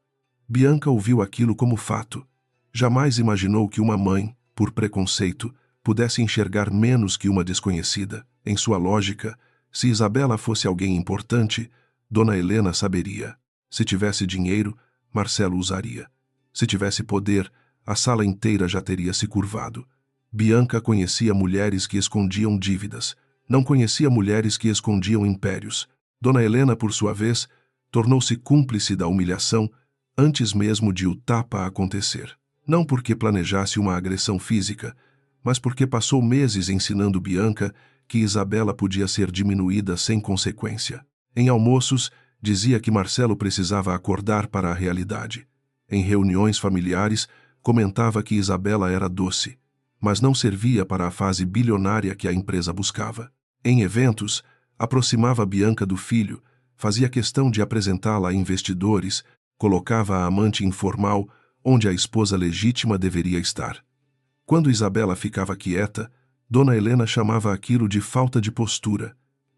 Bianca ouviu aquilo como fato. Jamais imaginou que uma mãe, por preconceito, pudesse enxergar menos que uma desconhecida. Em sua lógica, se Isabela fosse alguém importante, Dona Helena saberia. Se tivesse dinheiro, Marcelo usaria. Se tivesse poder, a sala inteira já teria se curvado. Bianca conhecia mulheres que escondiam dívidas. Não conhecia mulheres que escondiam impérios. Dona Helena, por sua vez, tornou-se cúmplice da humilhação antes mesmo de o tapa acontecer. Não porque planejasse uma agressão física, mas porque passou meses ensinando Bianca que Isabela podia ser diminuída sem consequência. Em almoços, dizia que Marcelo precisava acordar para a realidade. Em reuniões familiares, comentava que Isabela era doce, mas não servia para a fase bilionária que a empresa buscava. Em eventos, aproximava Bianca do filho, fazia questão de apresentá-la a investidores, colocava a amante informal onde a esposa legítima deveria estar. Quando Isabela ficava quieta, Dona Helena chamava aquilo de falta de postura.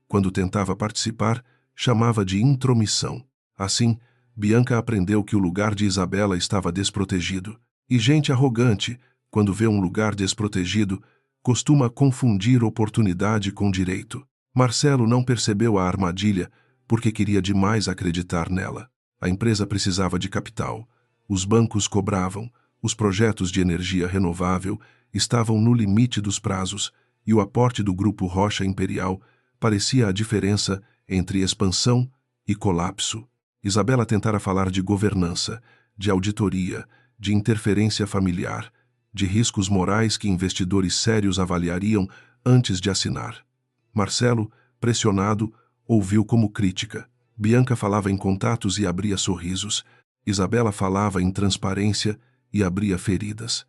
Quando tentava participar, chamava de intromissão. Assim, Bianca aprendeu que o lugar de Isabela estava desprotegido. E gente arrogante, quando vê um lugar desprotegido, costuma confundir oportunidade com direito. Marcelo não percebeu a armadilha porque queria demais acreditar nela. A empresa precisava de capital. Os bancos cobravam. Os projetos de energia renovável estavam no limite dos prazos e o aporte do grupo Rocha Imperial parecia a diferença entre expansão e colapso. Isabela tentara falar de governança, de auditoria, de interferência familiar, de riscos morais que investidores sérios avaliariam antes de assinar. Marcelo, pressionado, ouviu como crítica. Bianca falava em contatos e abria sorrisos. Isabela falava em transparência e abria feridas.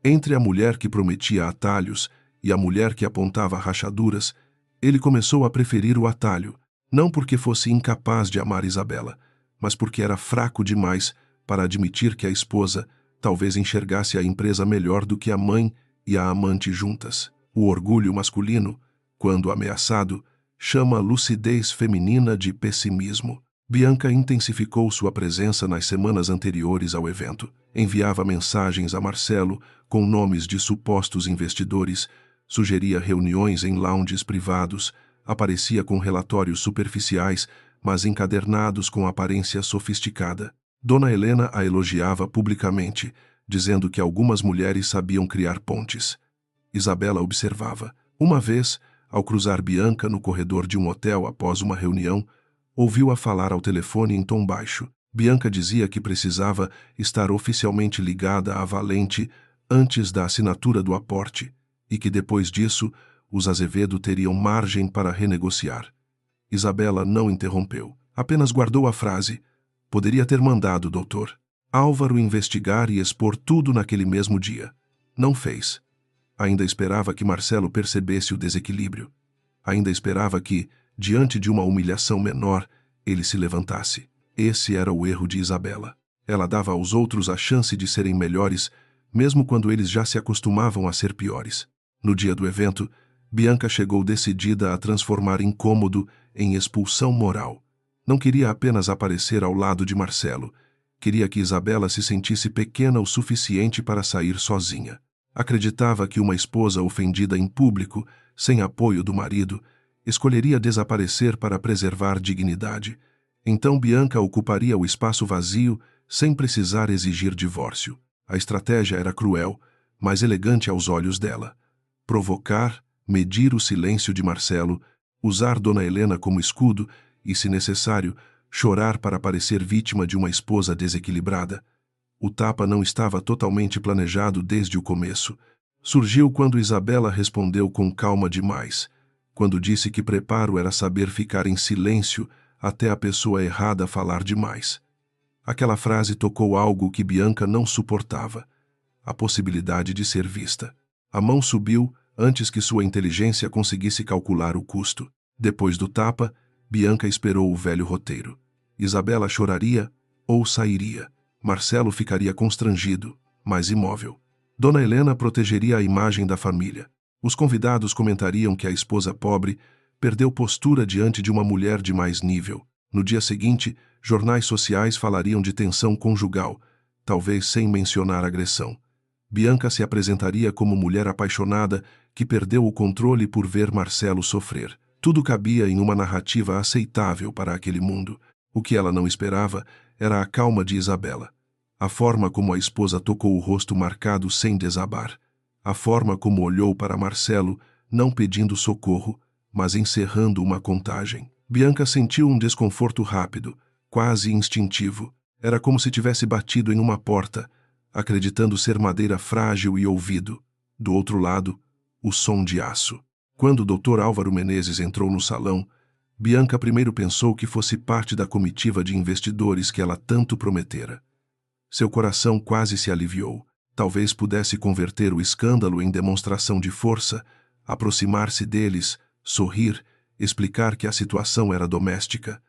Entre a mulher que prometia atalhos e a mulher que apontava rachaduras, ele começou a preferir o atalho, não porque fosse incapaz de amar Isabela, mas porque era fraco demais para admitir que a esposa talvez enxergasse a empresa melhor do que a mãe e a amante juntas. O orgulho masculino, quando ameaçado, chama a lucidez feminina de pessimismo. Bianca intensificou sua presença nas semanas anteriores ao evento. Enviava mensagens a Marcelo com nomes de supostos investidores, sugeria reuniões em lounges privados, aparecia com relatórios superficiais, mas encadernados com aparência sofisticada. Dona Helena a elogiava publicamente, dizendo que algumas mulheres sabiam criar pontes. Isabela observava. Uma vez, ao cruzar Bianca no corredor de um hotel após uma reunião, ouviu-a falar ao telefone em tom baixo. Bianca dizia que precisava estar oficialmente ligada à Valente antes da assinatura do aporte e que depois disso os Azevedo teriam margem para renegociar. Isabela não interrompeu, apenas guardou a frase: poderia ter mandado, doutor Álvaro, investigar e expor tudo naquele mesmo dia. Não fez. Ainda esperava que Marcelo percebesse o desequilíbrio. Ainda esperava que, diante de uma humilhação menor, ele se levantasse. Esse era o erro de Isabela. Ela dava aos outros a chance de serem melhores, mesmo quando eles já se acostumavam a ser piores. No dia do evento, Bianca chegou decidida a transformar incômodo em expulsão moral. Não queria apenas aparecer ao lado de Marcelo. Queria que Isabela se sentisse pequena o suficiente para sair sozinha. Acreditava que uma esposa ofendida em público, sem apoio do marido, escolheria desaparecer para preservar dignidade. Então Bianca ocuparia o espaço vazio sem precisar exigir divórcio. A estratégia era cruel, mas elegante aos olhos dela. Provocar, medir o silêncio de Marcelo, usar Dona Helena como escudo e, se necessário, chorar para parecer vítima de uma esposa desequilibrada. O tapa não estava totalmente planejado desde o começo. Surgiu quando Isabela respondeu com calma demais, quando disse que preparo era saber ficar em silêncio até a pessoa errada falar demais. Aquela frase tocou algo que Bianca não suportava: a possibilidade de ser vista. A mão subiu antes que sua inteligência conseguisse calcular o custo. Depois do tapa, Bianca esperou o velho roteiro. Isabela choraria ou sairia. Marcelo ficaria constrangido, mas imóvel. Dona Helena protegeria a imagem da família. Os convidados comentariam que a esposa pobre perdeu postura diante de uma mulher de mais nível. No dia seguinte, jornais sociais falariam de tensão conjugal, talvez sem mencionar agressão. Bianca se apresentaria como mulher apaixonada que perdeu o controle por ver Marcelo sofrer. Tudo cabia em uma narrativa aceitável para aquele mundo. O que ela não esperava era a calma de Isabela. A forma como a esposa tocou o rosto marcado sem desabar. A forma como olhou para Marcelo, não pedindo socorro, mas encerrando uma contagem. Bianca sentiu um desconforto rápido, quase instintivo. Era como se tivesse batido em uma porta, acreditando ser madeira frágil e ouvido. Do outro lado, o som de aço. Quando o Dr. Álvaro Menezes entrou no salão, Bianca primeiro pensou que fosse parte da comitiva de investidores que ela tanto prometera. Seu coração quase se aliviou. Talvez pudesse converter o escândalo em demonstração de força, aproximar-se deles, sorrir, explicar que a situação era doméstica.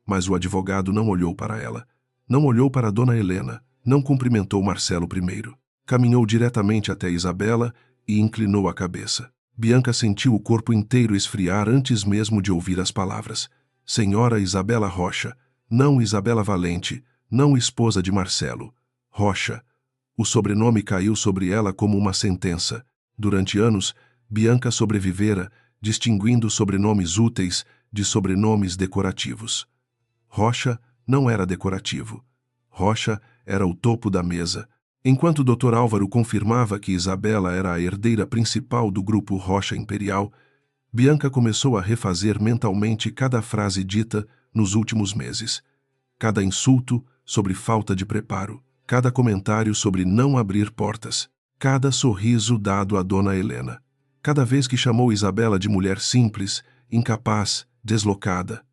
Mas o advogado não olhou para ela. Não olhou para Dona Helena. Não cumprimentou Marcelo primeiro. Caminhou diretamente até Isabela e inclinou a cabeça. Bianca sentiu o corpo inteiro esfriar antes mesmo de ouvir as palavras. Senhora Isabela Rocha, não Isabela Valente, não esposa de Marcelo. Rocha. O sobrenome caiu sobre ela como uma sentença. Durante anos, Bianca sobrevivera, distinguindo sobrenomes úteis de sobrenomes decorativos. Rocha não era decorativo. Rocha era o topo da mesa. Enquanto o Dr. Álvaro confirmava que Isabela era a herdeira principal do grupo Rocha Imperial, Bianca começou a refazer mentalmente cada frase dita nos últimos meses. Cada insulto sobre falta de preparo, cada comentário sobre não abrir portas, cada sorriso dado a Dona Helena. Cada vez que chamou Isabela de mulher simples, incapaz, deslocada.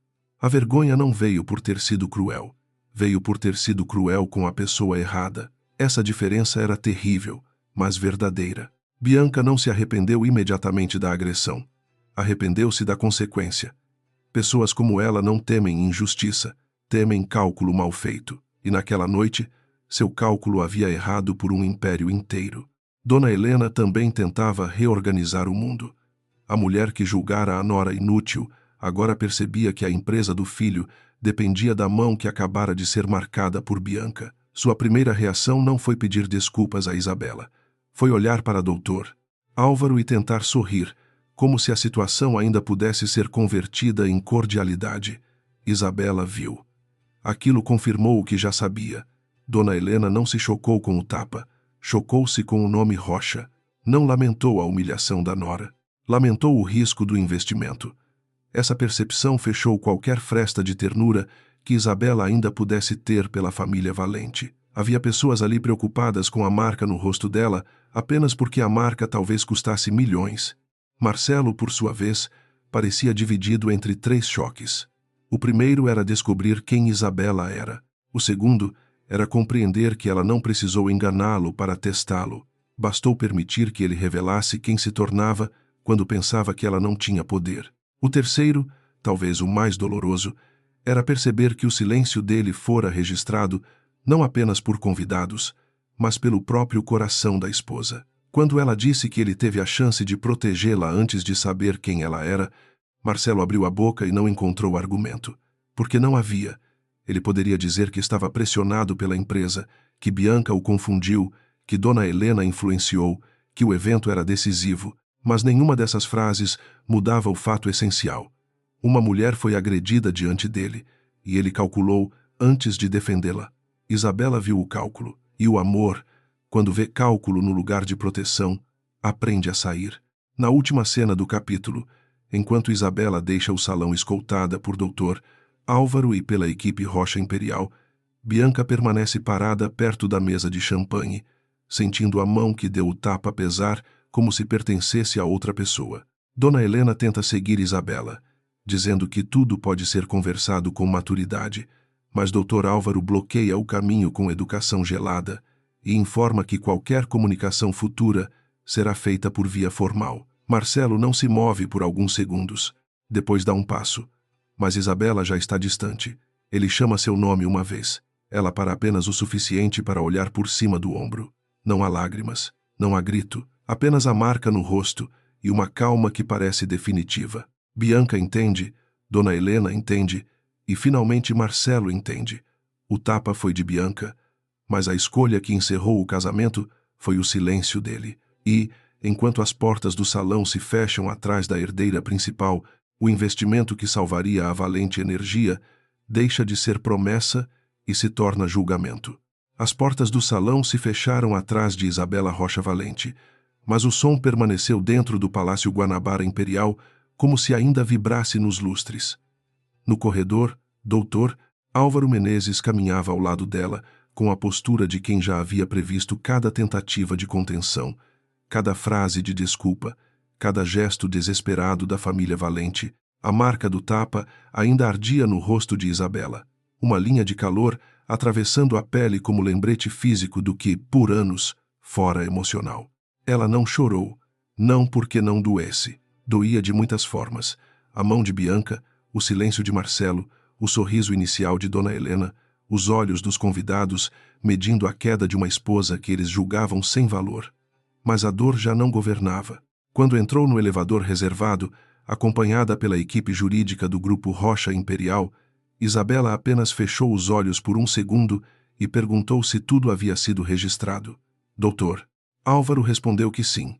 A vergonha não veio por ter sido cruel. Veio por ter sido cruel com a pessoa errada. Essa diferença era terrível, mas verdadeira. Bianca não se arrependeu imediatamente da agressão. Arrependeu-se da consequência. Pessoas como ela não temem injustiça, temem cálculo mal feito. E naquela noite, seu cálculo havia errado por um império inteiro. Dona Helena também tentava reorganizar o mundo. A mulher que julgara a nora inútil agora percebia que a empresa do filho dependia da mão que acabara de ser marcada por Bianca. Sua primeira reação não foi pedir desculpas a Isabela. Foi olhar para Dr. Álvaro e tentar sorrir, como se a situação ainda pudesse ser convertida em cordialidade. Isabela viu. Aquilo confirmou o que já sabia. Dona Helena não se chocou com o tapa. Chocou-se com o nome Rocha. Não lamentou a humilhação da nora. Lamentou o risco do investimento. Essa percepção fechou qualquer fresta de ternura que Isabela ainda pudesse ter pela família Valente. Havia pessoas ali preocupadas com a marca no rosto dela apenas porque a marca talvez custasse milhões. Marcelo, por sua vez, parecia dividido entre 3 choques. O primeiro era descobrir quem Isabela era. O segundo era compreender que ela não precisou enganá-lo para testá-lo. Bastou permitir que ele revelasse quem se tornava quando pensava que ela não tinha poder. O terceiro, talvez o mais doloroso, era perceber que o silêncio dele fora registrado não apenas por convidados, mas pelo próprio coração da esposa. Quando ela disse que ele teve a chance de protegê-la antes de saber quem ela era, Marcelo abriu a boca e não encontrou argumento. Porque não havia. Ele poderia dizer que estava pressionado pela empresa, que Bianca o confundiu, que Dona Helena influenciou, que o evento era decisivo, mas nenhuma dessas frases mudava o fato essencial. Uma mulher foi agredida diante dele, e ele calculou antes de defendê-la. Isabela viu o cálculo, e o amor, quando vê cálculo no lugar de proteção, aprende a sair. Na última cena do capítulo, enquanto Isabela deixa o salão escoltada por Dr. Álvaro e pela equipe Rocha Imperial, Bianca permanece parada perto da mesa de champanhe, sentindo a mão que deu o tapa pesar como se pertencesse a outra pessoa. Dona Helena tenta seguir Isabela, dizendo que tudo pode ser conversado com maturidade, mas Dr. Álvaro bloqueia o caminho com educação gelada e informa que qualquer comunicação futura será feita por via formal. Marcelo não se move por alguns segundos. Depois dá um passo. Mas Isabela já está distante. Ele chama seu nome uma vez. Ela para apenas o suficiente para olhar por cima do ombro. Não há lágrimas, não há grito, apenas a marca no rosto e uma calma que parece definitiva. Bianca entende, Dona Helena entende, e finalmente Marcelo entende. O tapa foi de Bianca, mas a escolha que encerrou o casamento foi o silêncio dele. E, enquanto as portas do salão se fecham atrás da herdeira principal, o investimento que salvaria a Valente Energia deixa de ser promessa e se torna julgamento. As portas do salão se fecharam atrás de Isabela Rocha Valente, mas o som permaneceu dentro do Palácio Guanabara Imperial como se ainda vibrasse nos lustres. No corredor, Dr. Álvaro Menezes caminhava ao lado dela, com a postura de quem já havia previsto cada tentativa de contenção, cada frase de desculpa, cada gesto desesperado da família Valente. A marca do tapa ainda ardia no rosto de Isabela, uma linha de calor atravessando a pele como lembrete físico do que, por anos, fora emocional. Ela não chorou, não porque não doesse. Doía de muitas formas. A mão de Bianca, o silêncio de Marcelo, o sorriso inicial de Dona Helena, os olhos dos convidados, medindo a queda de uma esposa que eles julgavam sem valor. Mas a dor já não governava. Quando entrou no elevador reservado, acompanhada pela equipe jurídica do Grupo Rocha Imperial, Isabela apenas fechou os olhos por um segundo e perguntou se tudo havia sido registrado. Doutor Álvaro respondeu que sim.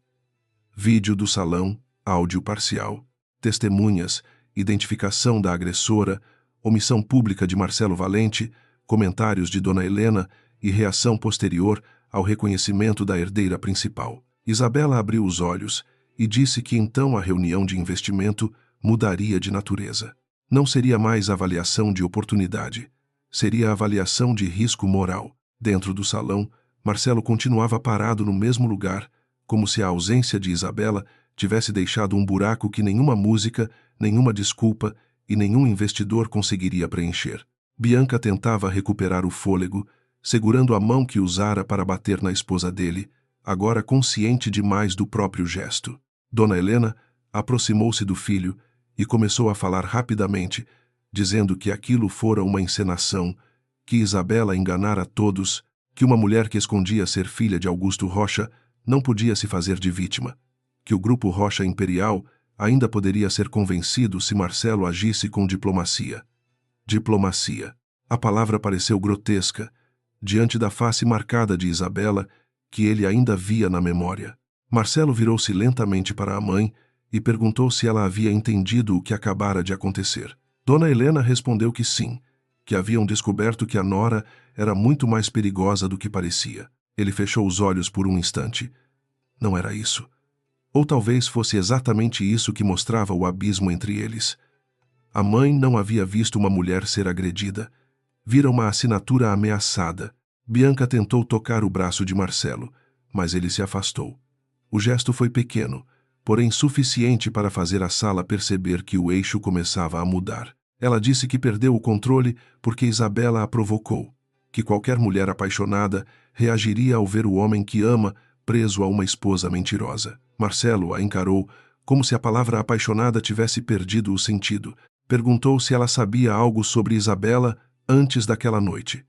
Vídeo do salão, áudio parcial, testemunhas, identificação da agressora, omissão pública de Marcelo Valente, comentários de Dona Helena e reação posterior ao reconhecimento da herdeira principal. Isabela abriu os olhos e disse que então a reunião de investimento mudaria de natureza. Não seria mais avaliação de oportunidade, seria avaliação de risco moral. Dentro do salão, Marcelo continuava parado no mesmo lugar, como se a ausência de Isabela tivesse deixado um buraco que nenhuma música, nenhuma desculpa e nenhum investidor conseguiria preencher. Bianca tentava recuperar o fôlego, segurando a mão que usara para bater na esposa dele, agora consciente demais do próprio gesto. Dona Helena aproximou-se do filho e começou a falar rapidamente, dizendo que aquilo fora uma encenação, que Isabela enganara todos, que uma mulher que escondia ser filha de Augusto Rocha não podia se fazer de vítima, que o Grupo Rocha Imperial ainda poderia ser convencido se Marcelo agisse com diplomacia. Diplomacia. A palavra pareceu grotesca, diante da face marcada de Isabela, que ele ainda via na memória. Marcelo virou-se lentamente para a mãe e perguntou se ela havia entendido o que acabara de acontecer. Dona Helena respondeu que sim, que haviam descoberto que a nora era muito mais perigosa do que parecia. Ele fechou os olhos por um instante. Não era isso. Ou talvez fosse exatamente isso que mostrava o abismo entre eles. A mãe não havia visto uma mulher ser agredida. Vira uma assinatura ameaçada. Bianca tentou tocar o braço de Marcelo, mas ele se afastou. O gesto foi pequeno, porém suficiente para fazer a sala perceber que o eixo começava a mudar. Ela disse que perdeu o controle porque Isabela a provocou, que qualquer mulher apaixonada reagiria ao ver o homem que ama preso a uma esposa mentirosa. Marcelo a encarou como se a palavra apaixonada tivesse perdido o sentido. Perguntou se ela sabia algo sobre Isabela antes daquela noite.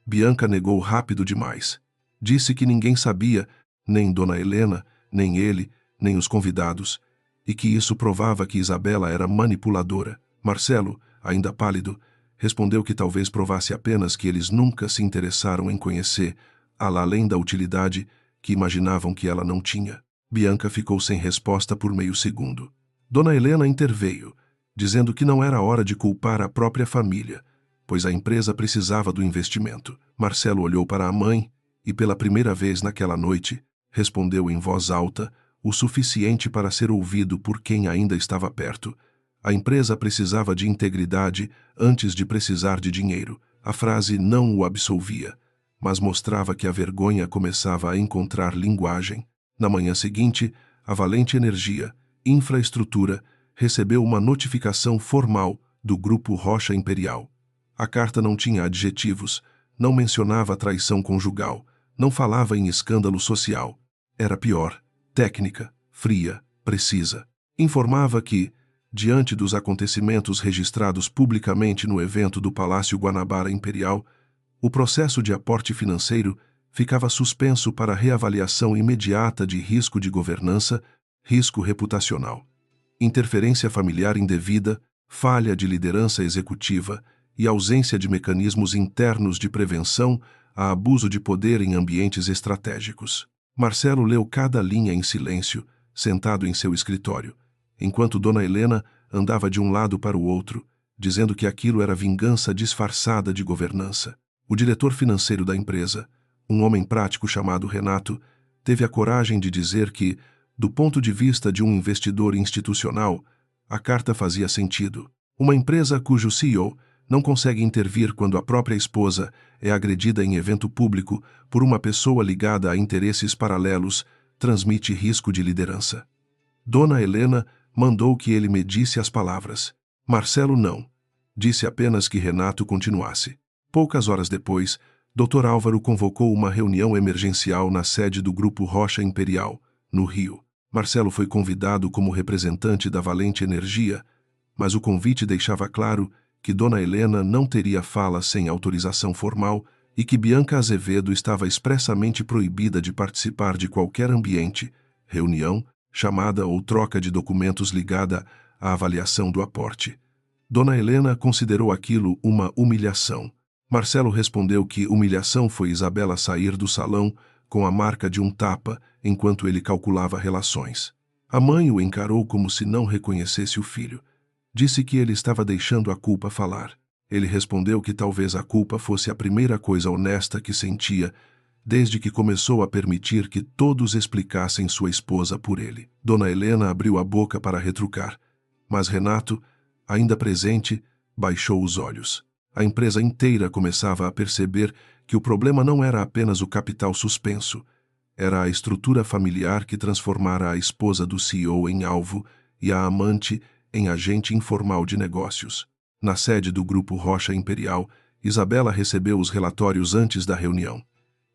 Bianca negou rápido demais. Disse que ninguém sabia, nem Dona Helena, nem ele, nem os convidados, e que isso provava que Isabela era manipuladora. Marcelo, ainda pálido, respondeu que talvez provasse apenas que eles nunca se interessaram em conhecer, além da utilidade que imaginavam que ela não tinha. Bianca ficou sem resposta por meio segundo. Dona Helena interveio, dizendo que não era hora de culpar a própria família, pois a empresa precisava do investimento. Marcelo olhou para a mãe e, pela primeira vez naquela noite, respondeu em voz alta, o suficiente para ser ouvido por quem ainda estava perto. A empresa precisava de integridade antes de precisar de dinheiro. A frase não o absolvia, mas mostrava que a vergonha começava a encontrar linguagem. Na manhã seguinte, a Valente Energia, Infraestrutura, recebeu uma notificação formal do Grupo Rocha Imperial. A carta não tinha adjetivos, não mencionava traição conjugal, não falava em escândalo social. Era pior, técnica, fria, precisa. Informava que, diante dos acontecimentos registrados publicamente no evento do Palácio Guanabara Imperial, o processo de aporte financeiro ficava suspenso para reavaliação imediata de risco de governança, risco reputacional, interferência familiar indevida, falha de liderança executiva e ausência de mecanismos internos de prevenção a abuso de poder em ambientes estratégicos. Marcelo leu cada linha em silêncio, sentado em seu escritório, enquanto Dona Helena andava de um lado para o outro, dizendo que aquilo era vingança disfarçada de governança. O diretor financeiro da empresa, um homem prático chamado Renato, teve a coragem de dizer que, do ponto de vista de um investidor institucional, a carta fazia sentido. Uma empresa cujo CEO não consegue intervir quando a própria esposa é agredida em evento público por uma pessoa ligada a interesses paralelos transmite risco de liderança. Dona Helena mandou que ele medisse as palavras. Marcelo não. Disse apenas que Renato continuasse. Poucas horas depois, Dr. Álvaro convocou uma reunião emergencial na sede do Grupo Rocha Imperial, no Rio. Marcelo foi convidado como representante da Valente Energia, mas o convite deixava claro que Dona Helena não teria fala sem autorização formal e que Bianca Azevedo estava expressamente proibida de participar de qualquer ambiente, reunião, chamada ou troca de documentos ligada à avaliação do aporte. Dona Helena considerou aquilo uma humilhação. Marcelo respondeu que humilhação foi Isabela sair do salão com a marca de um tapa enquanto ele calculava relações. A mãe o encarou como se não reconhecesse o filho. Disse que ele estava deixando a culpa falar. Ele respondeu que talvez a culpa fosse a primeira coisa honesta que sentia desde que começou a permitir que todos explicassem sua esposa por ele. Dona Helena abriu a boca para retrucar, mas Renato, ainda presente, baixou os olhos. A empresa inteira começava a perceber que o problema não era apenas o capital suspenso, era a estrutura familiar que transformara a esposa do CEO em alvo e a amante em agente informal de negócios. Na sede do Grupo Rocha Imperial, Isabela recebeu os relatórios antes da reunião.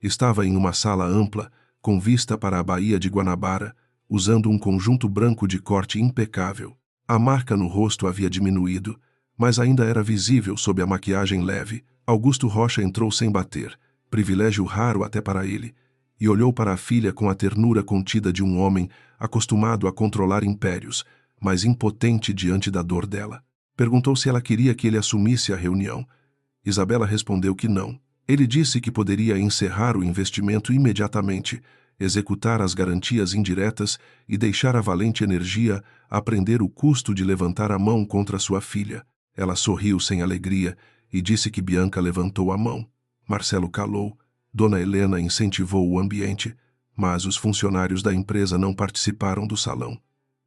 Estava em uma sala ampla, com vista para a Baía de Guanabara, usando um conjunto branco de corte impecável. A marca no rosto havia diminuído, mas ainda era visível sob a maquiagem leve. Augusto Rocha entrou sem bater, privilégio raro até para ele, e olhou para a filha com a ternura contida de um homem acostumado a controlar impérios, mas impotente diante da dor dela. Perguntou se ela queria que ele assumisse a reunião. Isabela respondeu que não. Ele disse que poderia encerrar o investimento imediatamente, executar as garantias indiretas e deixar a Valente Energia aprender o custo de levantar a mão contra sua filha. Ela sorriu sem alegria e disse que Bianca levantou a mão. Marcelo calou. Dona Helena incentivou o ambiente, mas os funcionários da empresa não participaram do salão.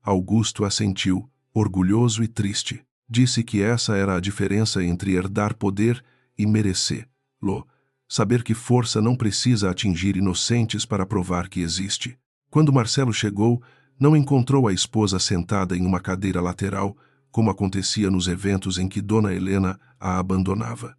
Augusto assentiu, orgulhoso e triste. Disse que essa era a diferença entre herdar poder e merecê-lo. Saber que força não precisa atingir inocentes para provar que existe. Quando Marcelo chegou, não encontrou a esposa sentada em uma cadeira lateral, como acontecia nos eventos em que Dona Helena a abandonava.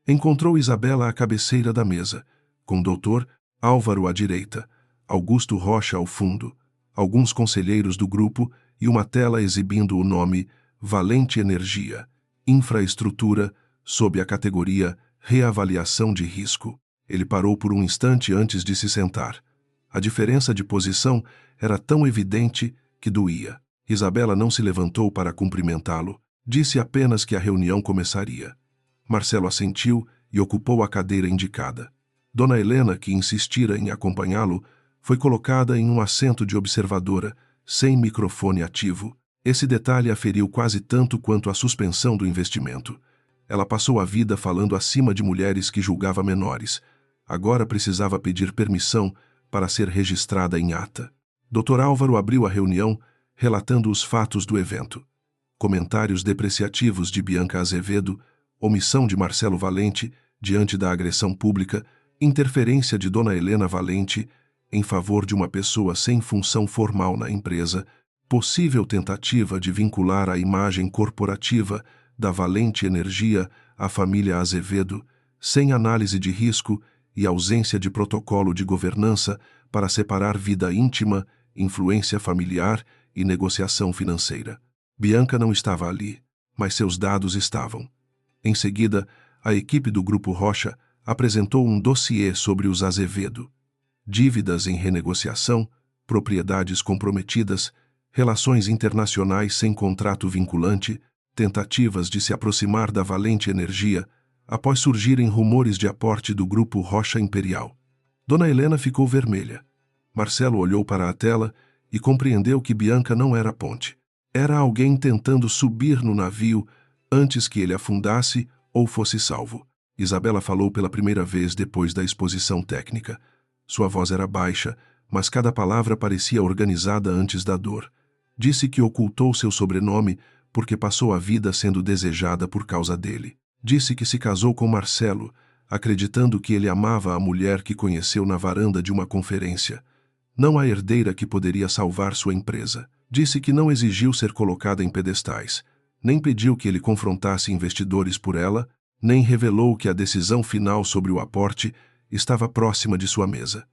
Encontrou Isabela à cabeceira da mesa, com Dr. Álvaro à direita, Augusto Rocha ao fundo, alguns conselheiros do grupo e uma tela exibindo o nome Valente Energia, Infraestrutura, sob a categoria Reavaliação de Risco. Ele parou por um instante antes de se sentar. A diferença de posição era tão evidente que doía. Isabela não se levantou para cumprimentá-lo. Disse apenas que a reunião começaria. Marcelo assentiu e ocupou a cadeira indicada. Dona Helena, que insistira em acompanhá-lo, foi colocada em um assento de observadora, sem microfone ativo. Esse detalhe a feriu quase tanto quanto a suspensão do investimento. Ela passou a vida falando acima de mulheres que julgava menores. Agora precisava pedir permissão para ser registrada em ata. Dr. Álvaro abriu a reunião, relatando os fatos do evento. Comentários depreciativos de Bianca Azevedo, omissão de Marcelo Valente diante da agressão pública, interferência de Dona Helena Valente em favor de uma pessoa sem função formal na empresa, possível tentativa de vincular a imagem corporativa da Valente Energia à família Azevedo, sem análise de risco e ausência de protocolo de governança para separar vida íntima, influência familiar e negociação financeira. Bianca não estava ali, mas seus dados estavam. Em seguida, a equipe do Grupo Rocha apresentou um dossiê sobre os Azevedo. Dívidas em renegociação, propriedades comprometidas, relações internacionais sem contrato vinculante, tentativas de se aproximar da Valente Energia, após surgirem rumores de aporte do Grupo Rocha Imperial. Dona Helena ficou vermelha. Marcelo olhou para a tela e compreendeu que Bianca não era ponte. Era alguém tentando subir no navio antes que ele afundasse ou fosse salvo. Isabela falou pela primeira vez depois da exposição técnica. Sua voz era baixa, mas cada palavra parecia organizada antes da dor. Disse que ocultou seu sobrenome porque passou a vida sendo desejada por causa dele. Disse que se casou com Marcelo, acreditando que ele amava a mulher que conheceu na varanda de uma conferência, não a herdeira que poderia salvar sua empresa. Disse que não exigiu ser colocada em pedestais, nem pediu que ele confrontasse investidores por ela, nem revelou que a decisão final sobre o aporte estava próxima de sua mesa.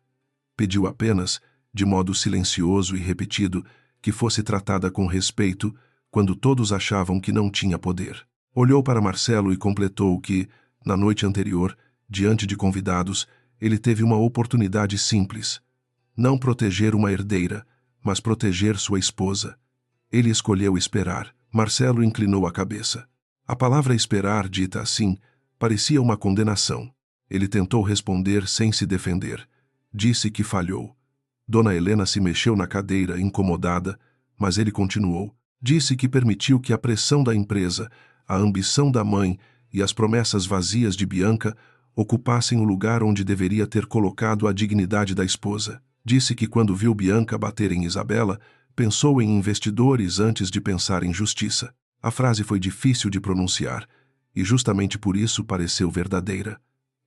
Pediu apenas, de modo silencioso e repetido, que fosse tratada com respeito quando todos achavam que não tinha poder. Olhou para Marcelo e completou que, na noite anterior, diante de convidados, ele teve uma oportunidade simples. Não proteger uma herdeira, mas proteger sua esposa. Ele escolheu esperar. Marcelo inclinou a cabeça. A palavra esperar, dita assim, parecia uma condenação. Ele tentou responder sem se defender. Disse que falhou. Dona Helena se mexeu na cadeira, incomodada, mas ele continuou. Disse que permitiu que a pressão da empresa, a ambição da mãe e as promessas vazias de Bianca ocupassem o lugar onde deveria ter colocado a dignidade da esposa. Disse que quando viu Bianca bater em Isabela, pensou em investidores antes de pensar em justiça. A frase foi difícil de pronunciar, e justamente por isso pareceu verdadeira.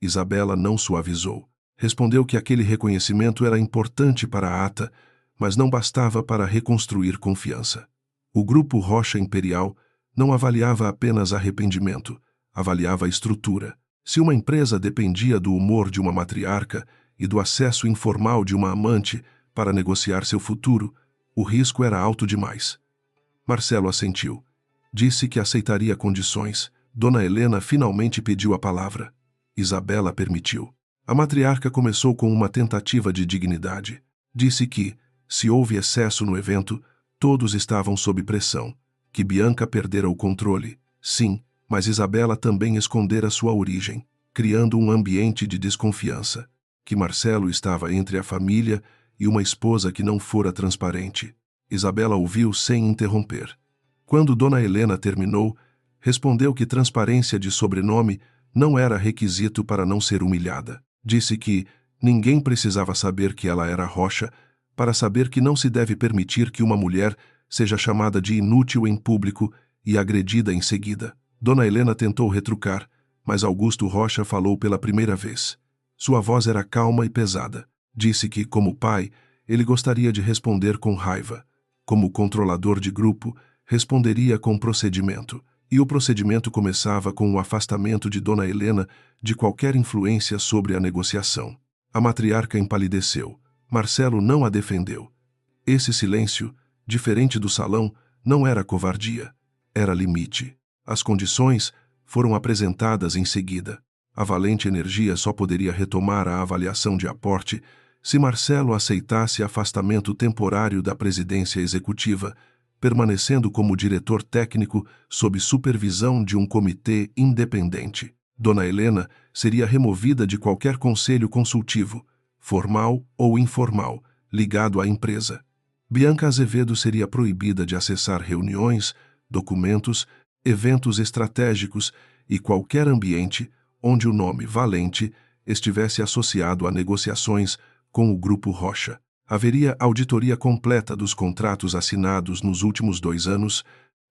Isabela não suavizou. Respondeu que aquele reconhecimento era importante para a ata, mas não bastava para reconstruir confiança. O Grupo Rocha Imperial não avaliava apenas arrependimento, avaliava a estrutura. Se uma empresa dependia do humor de uma matriarca e do acesso informal de uma amante para negociar seu futuro, o risco era alto demais. Marcelo assentiu. Disse que aceitaria condições. Dona Helena finalmente pediu a palavra. Isabela permitiu. A matriarca começou com uma tentativa de dignidade. Disse que, se houve excesso no evento, todos estavam sob pressão. Que Bianca perdera o controle. Sim, mas Isabela também escondera sua origem, criando um ambiente de desconfiança. Que Marcelo estava entre a família e uma esposa que não fora transparente. Isabela ouviu sem interromper. Quando Dona Helena terminou, Respondeu que transparência de sobrenome não era requisito para não ser humilhada. Disse que ninguém precisava saber que ela era Rocha para saber que não se deve permitir que uma mulher seja chamada de inútil em público e agredida em seguida. Dona Helena tentou retrucar, mas Augusto Rocha falou pela primeira vez. Sua voz era calma e pesada. Disse que, como pai, ele gostaria de responder com raiva. Como controlador de grupo, responderia com procedimento. E o procedimento começava com o afastamento de Dona Helena de qualquer influência sobre a negociação. A matriarca empalideceu. Marcelo não a defendeu. Esse silêncio, diferente do salão, não era covardia. Era limite. As condições foram apresentadas em seguida. A Valente Energia só poderia retomar a avaliação de aporte se Marcelo aceitasse afastamento temporário da presidência executiva, permanecendo como diretor técnico sob supervisão de um comitê independente. Dona Helena seria removida de qualquer conselho consultivo, formal ou informal, ligado à empresa. Bianca Azevedo seria proibida de acessar reuniões, documentos, eventos estratégicos e qualquer ambiente onde o nome Valente estivesse associado a negociações com o Grupo Rocha. Haveria auditoria completa dos contratos assinados nos últimos 2 anos,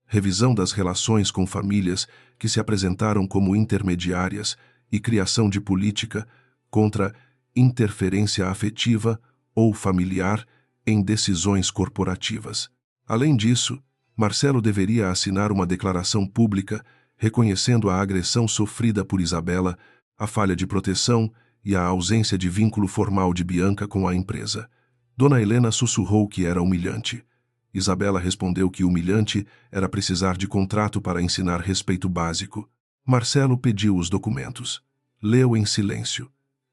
revisão das relações com famílias que se apresentaram como intermediárias e criação de política contra interferência afetiva ou familiar em decisões corporativas. Além disso, Marcelo deveria assinar uma declaração pública reconhecendo a agressão sofrida por Isabela, a falha de proteção e a ausência de vínculo formal de Bianca com a empresa. Dona Helena sussurrou que era humilhante. Isabela respondeu que humilhante era precisar de contrato para ensinar respeito básico. Marcelo pediu os documentos. Leu em silêncio.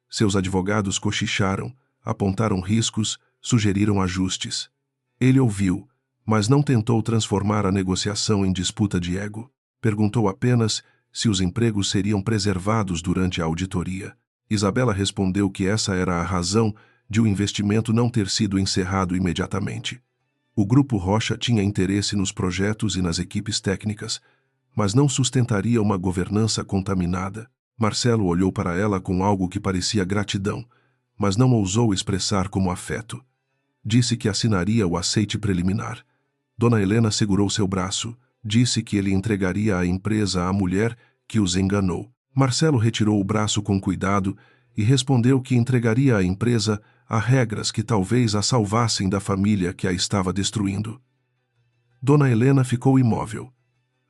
Seus advogados cochicharam, apontaram riscos, sugeriram ajustes. Ele ouviu, mas não tentou transformar a negociação em disputa de ego. Perguntou apenas se os empregos seriam preservados durante a auditoria. Isabela respondeu que essa era a razão de o investimento não ter sido encerrado imediatamente. O Grupo Rocha tinha interesse nos projetos e nas equipes técnicas, mas não sustentaria uma governança contaminada. Marcelo olhou para ela com algo que parecia gratidão, mas não ousou expressar como afeto. Disse que assinaria o aceite preliminar. Dona Helena segurou seu braço. Disse que ele entregaria a empresa à mulher que os enganou. Marcelo retirou o braço com cuidado e respondeu que entregaria a empresa a regras que talvez a salvassem da família que a estava destruindo. Dona Helena ficou imóvel.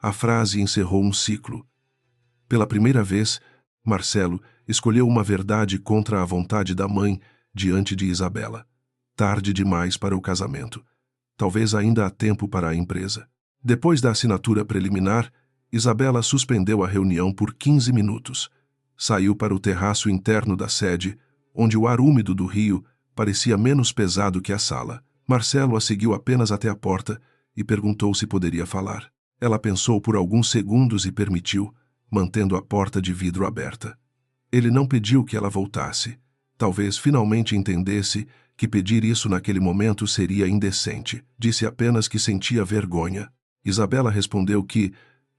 A frase encerrou um ciclo. Pela primeira vez, Marcelo escolheu uma verdade contra a vontade da mãe diante de Isabela. Tarde demais para o casamento. Talvez ainda há tempo para a empresa. Depois da assinatura preliminar, Isabela suspendeu a reunião por 15 minutos. Saiu para o terraço interno da sede, onde o ar úmido do rio parecia menos pesado que a sala. Marcelo a seguiu apenas até a porta e perguntou se poderia falar. Ela pensou por alguns segundos e permitiu, mantendo a porta de vidro aberta. Ele não pediu que ela voltasse. Talvez finalmente entendesse que pedir isso naquele momento seria indecente. Disse apenas que sentia vergonha. Isabela respondeu que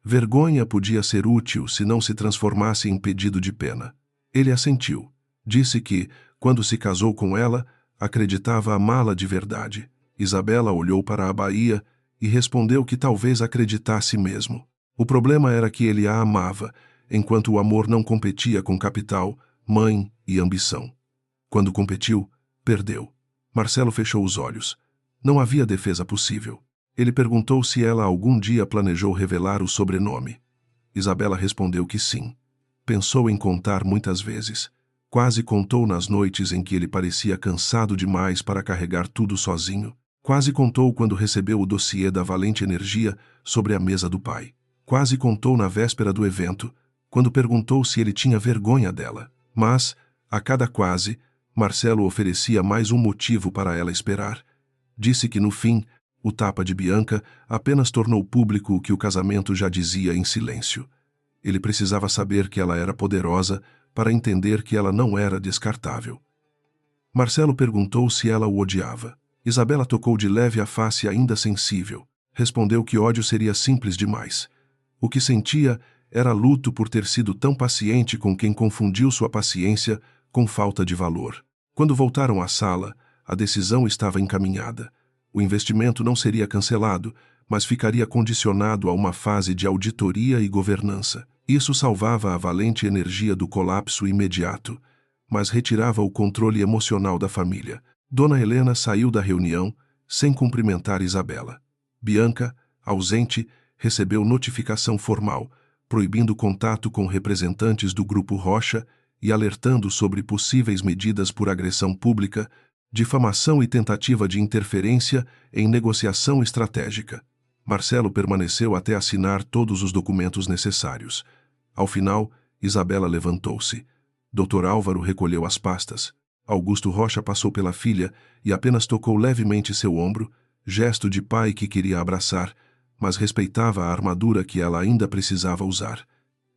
vergonha podia ser útil se não se transformasse em pedido de pena. Ele assentiu. Disse que, quando se casou com ela, acreditava amá-la de verdade. Isabela olhou para a Bahia e respondeu que talvez acreditasse mesmo. O problema era que ele a amava, enquanto o amor não competia com capital, mãe e ambição. Quando competiu, perdeu. Marcelo fechou os olhos. Não havia defesa possível. Ele perguntou se ela algum dia planejou revelar o sobrenome. Isabela respondeu que sim. Pensou em contar muitas vezes. Quase contou nas noites em que ele parecia cansado demais para carregar tudo sozinho. Quase contou quando recebeu o dossiê da Valente Energia sobre a mesa do pai. Quase contou na véspera do evento, quando perguntou se ele tinha vergonha dela. Mas, a cada quase, Marcelo oferecia mais um motivo para ela esperar. Disse que, no fim, o tapa de Bianca apenas tornou público o que o casamento já dizia em silêncio. Ele precisava saber que ela era poderosa para entender que ela não era descartável. Marcelo perguntou se ela o odiava. Isabela tocou de leve a face ainda sensível. Respondeu que ódio seria simples demais. O que sentia era luto por ter sido tão paciente com quem confundiu sua paciência com falta de valor. Quando voltaram à sala, a decisão estava encaminhada. O investimento não seria cancelado, mas ficaria condicionado a uma fase de auditoria e governança. Isso salvava a Valente Energia do colapso imediato, mas retirava o controle emocional da família. Dona Helena saiu da reunião sem cumprimentar Isabela. Bianca, ausente, recebeu notificação formal, proibindo contato com representantes do Grupo Rocha e alertando sobre possíveis medidas por agressão pública, difamação e tentativa de interferência em negociação estratégica. Marcelo permaneceu até assinar todos os documentos necessários. Ao final, Isabela levantou-se. Dr. Álvaro recolheu as pastas. Augusto Rocha passou pela filha e apenas tocou levemente seu ombro, gesto de pai que queria abraçar, mas respeitava a armadura que ela ainda precisava usar.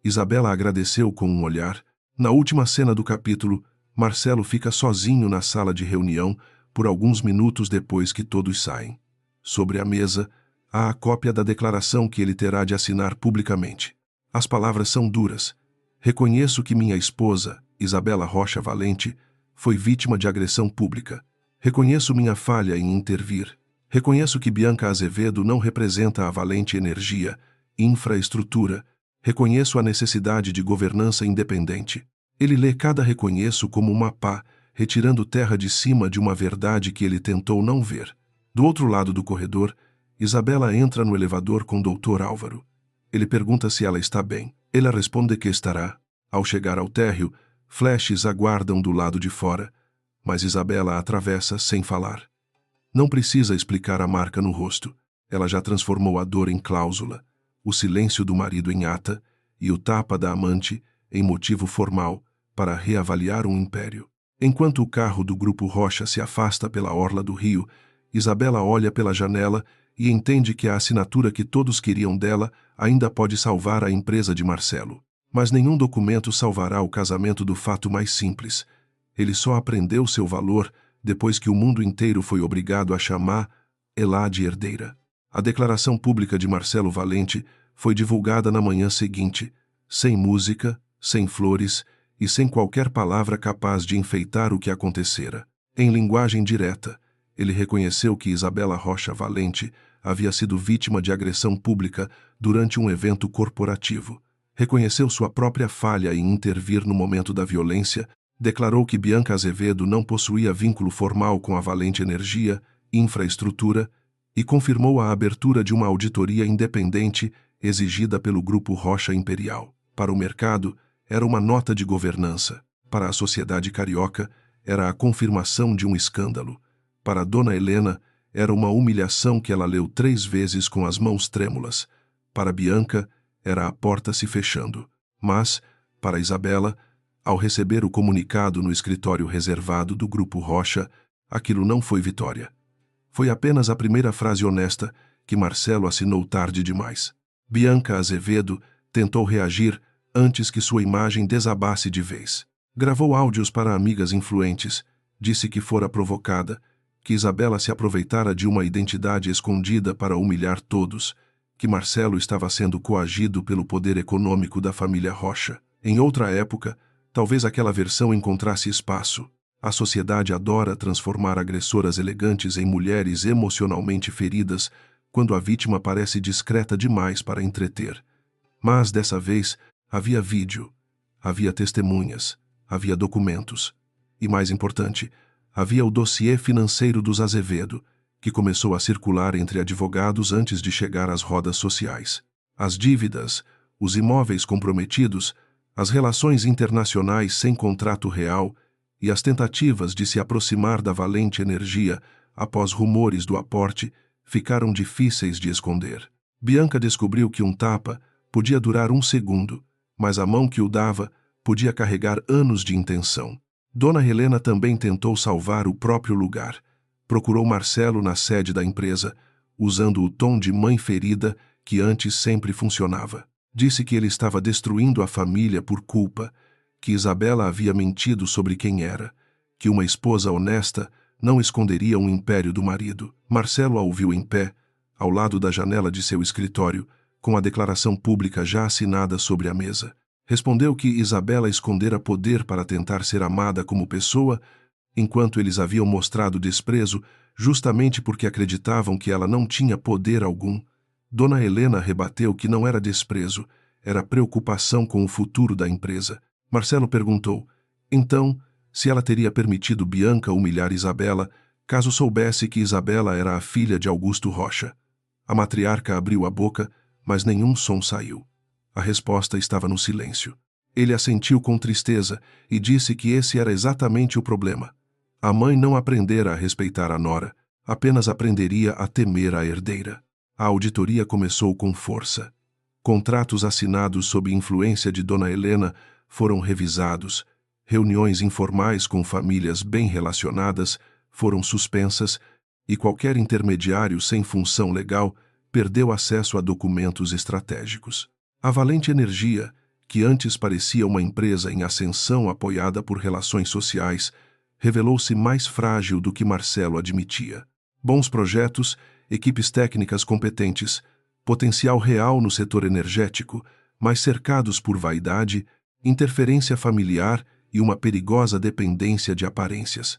Isabela agradeceu com um olhar. Na última cena do capítulo, Marcelo fica sozinho na sala de reunião por alguns minutos depois que todos saem. Sobre a mesa, há a cópia da declaração que ele terá de assinar publicamente. As palavras são duras. Reconheço que minha esposa, Isabela Rocha Valente, foi vítima de agressão pública. Reconheço minha falha em intervir. Reconheço que Bianca Azevedo não representa a Valente Energia, infraestrutura. Reconheço a necessidade de governança independente. Ele lê cada reconheço como uma pá, retirando terra de cima de uma verdade que ele tentou não ver. Do outro lado do corredor, Isabela entra no elevador com Dr. Álvaro. Ele pergunta se ela está bem. Ela responde que estará. Ao chegar ao térreo, flashes aguardam do lado de fora, mas Isabela atravessa sem falar. Não precisa explicar a marca no rosto. Ela já transformou a dor em cláusula, o silêncio do marido em ata e o tapa da amante em motivo formal para reavaliar um império. Enquanto o carro do Grupo Rocha se afasta pela orla do rio, Isabela olha pela janela e entende que a assinatura que todos queriam dela ainda pode salvar a empresa de Marcelo. Mas nenhum documento salvará o casamento do fato mais simples. Ele só aprendeu seu valor depois que o mundo inteiro foi obrigado a chamar Elá de herdeira. A declaração pública de Marcelo Valente foi divulgada na manhã seguinte, sem música, sem flores e sem qualquer palavra capaz de enfeitar o que acontecera. Em linguagem direta, ele reconheceu que Isabela Rocha Valente havia sido vítima de agressão pública durante um evento corporativo. Reconheceu sua própria falha em intervir no momento da violência, declarou que Bianca Azevedo não possuía vínculo formal com a Valente Energia, infraestrutura, e confirmou a abertura de uma auditoria independente exigida pelo Grupo Rocha Imperial. Para o mercado, era uma nota de governança. Para a sociedade carioca, era a confirmação de um escândalo. Para Dona Helena, era uma humilhação que ela leu 3 vezes com as mãos trêmulas. Para Bianca, era a porta se fechando. Mas, para Isabela, ao receber o comunicado no escritório reservado do Grupo Rocha, aquilo não foi vitória. Foi apenas a primeira frase honesta que Marcelo assinou tarde demais. Bianca Azevedo tentou reagir antes que sua imagem desabasse de vez. Gravou áudios para amigas influentes, disse que fora provocada, que Isabela se aproveitara de uma identidade escondida para humilhar todos, que Marcelo estava sendo coagido pelo poder econômico da família Rocha. Em outra época, talvez aquela versão encontrasse espaço. A sociedade adora transformar agressoras elegantes em mulheres emocionalmente feridas quando a vítima parece discreta demais para entreter. Mas, dessa vez, havia vídeo, havia testemunhas, havia documentos. E, mais importante, havia o dossiê financeiro dos Azevedo, que começou a circular entre advogados antes de chegar às rodas sociais. As dívidas, os imóveis comprometidos, as relações internacionais sem contrato real e as tentativas de se aproximar da Valente Energia após rumores do aporte ficaram difíceis de esconder. Bianca descobriu que um tapa podia durar 1 segundo, mas a mão que o dava podia carregar anos de intenção. Dona Helena também tentou salvar o próprio lugar. Procurou Marcelo na sede da empresa, usando o tom de mãe ferida que antes sempre funcionava. Disse que ele estava destruindo a família por culpa, que Isabela havia mentido sobre quem era, que uma esposa honesta não esconderia um império do marido. Marcelo a ouviu em pé, ao lado da janela de seu escritório, com a declaração pública já assinada sobre a mesa. Respondeu que Isabela escondera poder para tentar ser amada como pessoa, enquanto eles haviam mostrado desprezo justamente porque acreditavam que ela não tinha poder algum. Dona Helena rebateu que não era desprezo, era preocupação com o futuro da empresa. Marcelo perguntou, então, se ela teria permitido Bianca humilhar Isabela, caso soubesse que Isabela era a filha de Augusto Rocha. A matriarca abriu a boca, mas nenhum som saiu. A resposta estava no silêncio. Ele assentiu com tristeza e disse que esse era exatamente o problema. A mãe não aprendera a respeitar a nora, apenas aprenderia a temer a herdeira. A auditoria começou com força. Contratos assinados sob influência de Dona Helena foram revisados, reuniões informais com famílias bem relacionadas foram suspensas e qualquer intermediário sem função legal perdeu acesso a documentos estratégicos. A Valente Energia, que antes parecia uma empresa em ascensão apoiada por relações sociais, revelou-se mais frágil do que Marcelo admitia. Bons projetos, equipes técnicas competentes, potencial real no setor energético, mas cercados por vaidade, interferência familiar e uma perigosa dependência de aparências.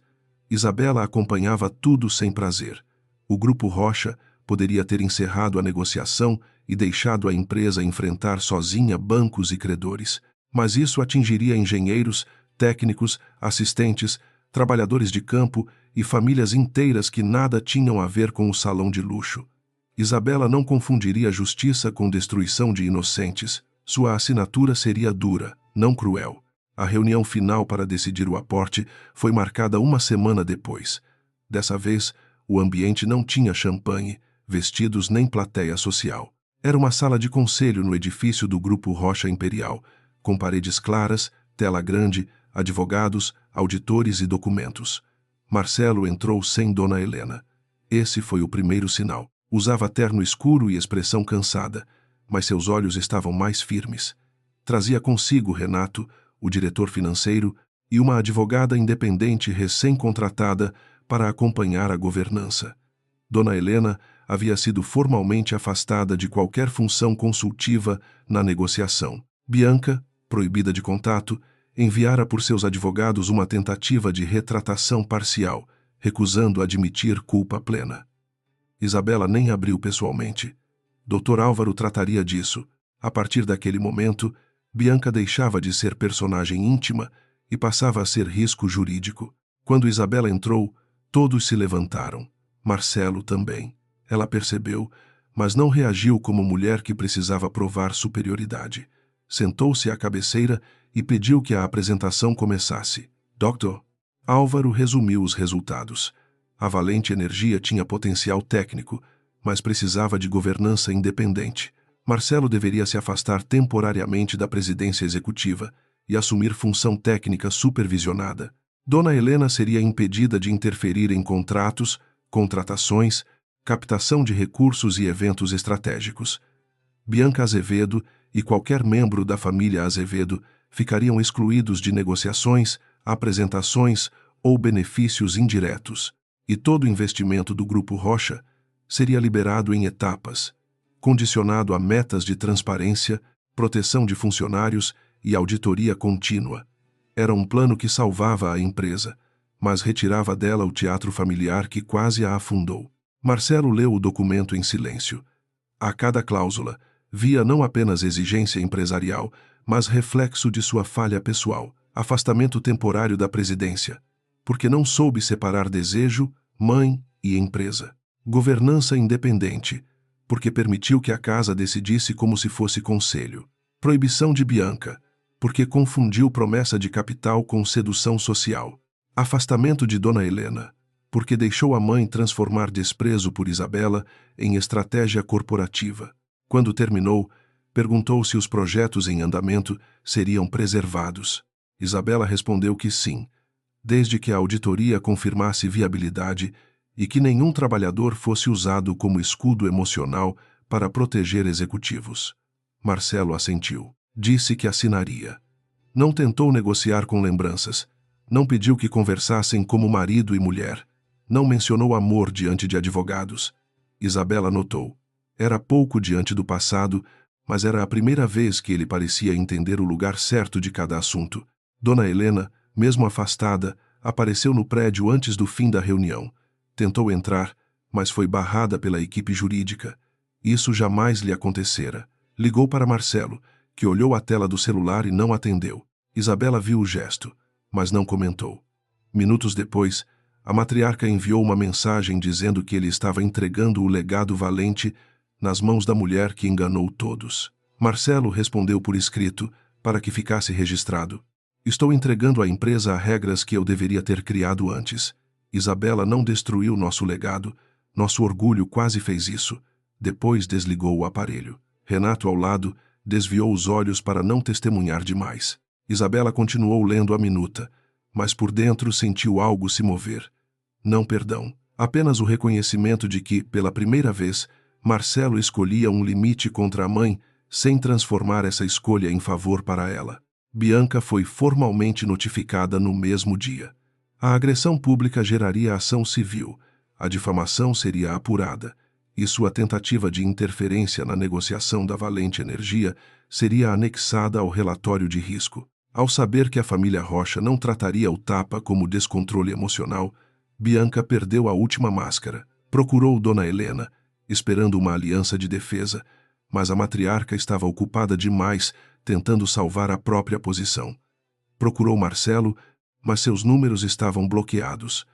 Isabela acompanhava tudo sem prazer. O Grupo Rocha poderia ter encerrado a negociação e deixado a empresa enfrentar sozinha bancos e credores, mas isso atingiria engenheiros, técnicos, assistentes, trabalhadores de campo e famílias inteiras que nada tinham a ver com o salão de luxo. Isabela não confundiria justiça com destruição de inocentes. Sua assinatura seria dura, não cruel. A reunião final para decidir o aporte foi marcada uma semana depois. Dessa vez, o ambiente não tinha champanhe, vestidos nem plateia social. Era uma sala de conselho no edifício do Grupo Rocha Imperial, com paredes claras, tela grande, advogados, auditores e documentos. Marcelo entrou sem Dona Helena. Esse foi o primeiro sinal. Usava terno escuro e expressão cansada, mas seus olhos estavam mais firmes. Trazia consigo Renato, o diretor financeiro, e uma advogada independente recém-contratada para acompanhar a governança. Dona Helena havia sido formalmente afastada de qualquer função consultiva na negociação. Bianca, proibida de contato, enviara por seus advogados uma tentativa de retratação parcial, recusando admitir culpa plena. Isabela nem abriu pessoalmente. Dr. Álvaro trataria disso. A partir daquele momento, Bianca deixava de ser personagem íntima e passava a ser risco jurídico. Quando Isabela entrou, todos se levantaram. Marcelo também. Ela percebeu, mas não reagiu como mulher que precisava provar superioridade. Sentou-se à cabeceira e pediu que a apresentação começasse. Dr. Álvaro resumiu os resultados. A Valente Energia tinha potencial técnico, mas precisava de governança independente. Marcelo deveria se afastar temporariamente da presidência executiva e assumir função técnica supervisionada. Dona Helena seria impedida de interferir em contratos, contratações, captação de recursos e eventos estratégicos. Bianca Azevedo e qualquer membro da família Azevedo ficariam excluídos de negociações, apresentações ou benefícios indiretos. E todo o investimento do Grupo Rocha seria liberado em etapas, condicionado a metas de transparência, proteção de funcionários e auditoria contínua. Era um plano que salvava a empresa, mas retirava dela o teatro familiar que quase a afundou. Marcelo leu o documento em silêncio. A cada cláusula, via não apenas exigência empresarial, mas reflexo de sua falha pessoal, afastamento temporário da presidência, porque não soube separar desejo, mãe e empresa. Governança independente, porque permitiu que a casa decidisse como se fosse conselho. Proibição de Bianca, porque confundiu promessa de capital com sedução social. Afastamento de Dona Helena, porque deixou a mãe transformar desprezo por Isabela em estratégia corporativa. Quando terminou, perguntou se os projetos em andamento seriam preservados. Isabela respondeu que sim, desde que a auditoria confirmasse viabilidade e que nenhum trabalhador fosse usado como escudo emocional para proteger executivos. Marcelo assentiu. Disse que assinaria. Não tentou negociar com lembranças. Não pediu que conversassem como marido e mulher. Não mencionou amor diante de advogados. Isabela notou. Era pouco diante do passado, mas era a primeira vez que ele parecia entender o lugar certo de cada assunto. Dona Helena, mesmo afastada, apareceu no prédio antes do fim da reunião. Tentou entrar, mas foi barrada pela equipe jurídica. Isso jamais lhe acontecera. Ligou para Marcelo, que olhou a tela do celular e não atendeu. Isabela viu o gesto, mas não comentou. Minutos depois, a matriarca enviou uma mensagem dizendo que ele estava entregando o legado valente nas mãos da mulher que enganou todos. Marcelo respondeu por escrito, para que ficasse registrado: estou entregando à empresa as regras que eu deveria ter criado antes. Isabela não destruiu nosso legado, nosso orgulho quase fez isso. Depois desligou o aparelho. Renato, ao lado, desviou os olhos para não testemunhar demais. Isabela continuou lendo a minuta, mas por dentro sentiu algo se mover. Não perdão, apenas o reconhecimento de que, pela primeira vez, Marcelo escolhia um limite contra a mãe, sem transformar essa escolha em favor para ela. Bianca foi formalmente notificada no mesmo dia. A agressão pública geraria ação civil, a difamação seria apurada, e sua tentativa de interferência na negociação da Valente Energia seria anexada ao relatório de risco. Ao saber que a família Rocha não trataria o tapa como descontrole emocional, Bianca perdeu a última máscara. Procurou Dona Helena, esperando uma aliança de defesa, mas a matriarca estava ocupada demais tentando salvar a própria posição. Procurou Marcelo, mas seus números estavam bloqueados.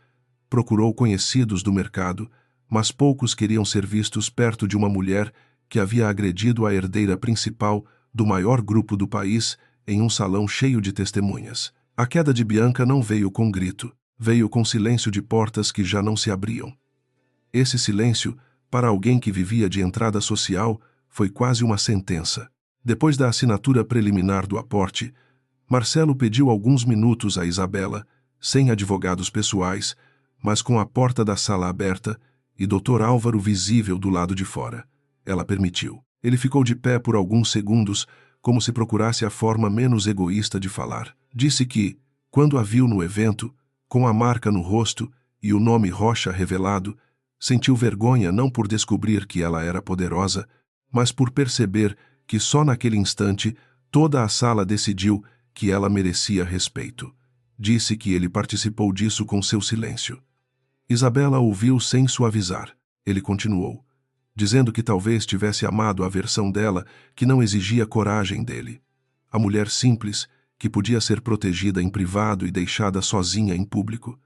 Procurou conhecidos do mercado, mas poucos queriam ser vistos perto de uma mulher que havia agredido a herdeira principal do maior grupo do país em um salão cheio de testemunhas. A queda de Bianca não veio com grito, veio com silêncio de portas que já não se abriam. Esse silêncio, para alguém que vivia de entrada social, foi quase uma sentença. Depois da assinatura preliminar do aporte, Marcelo pediu alguns minutos a Isabela, sem advogados pessoais, mas com a porta da sala aberta e Dr. Álvaro visível do lado de fora. Ela permitiu. Ele ficou de pé por alguns segundos, como se procurasse a forma menos egoísta de falar. Disse que, quando a viu no evento, com a marca no rosto e o nome Rocha revelado, sentiu vergonha não por descobrir que ela era poderosa, mas por perceber que só naquele instante toda a sala decidiu que ela merecia respeito. Disse que ele participou disso com seu silêncio. Isabela ouviu sem suavizar. Ele continuou, dizendo que talvez tivesse amado a versão dela que não exigia coragem dele. A mulher simples, que podia ser protegida em privado e deixada sozinha em público.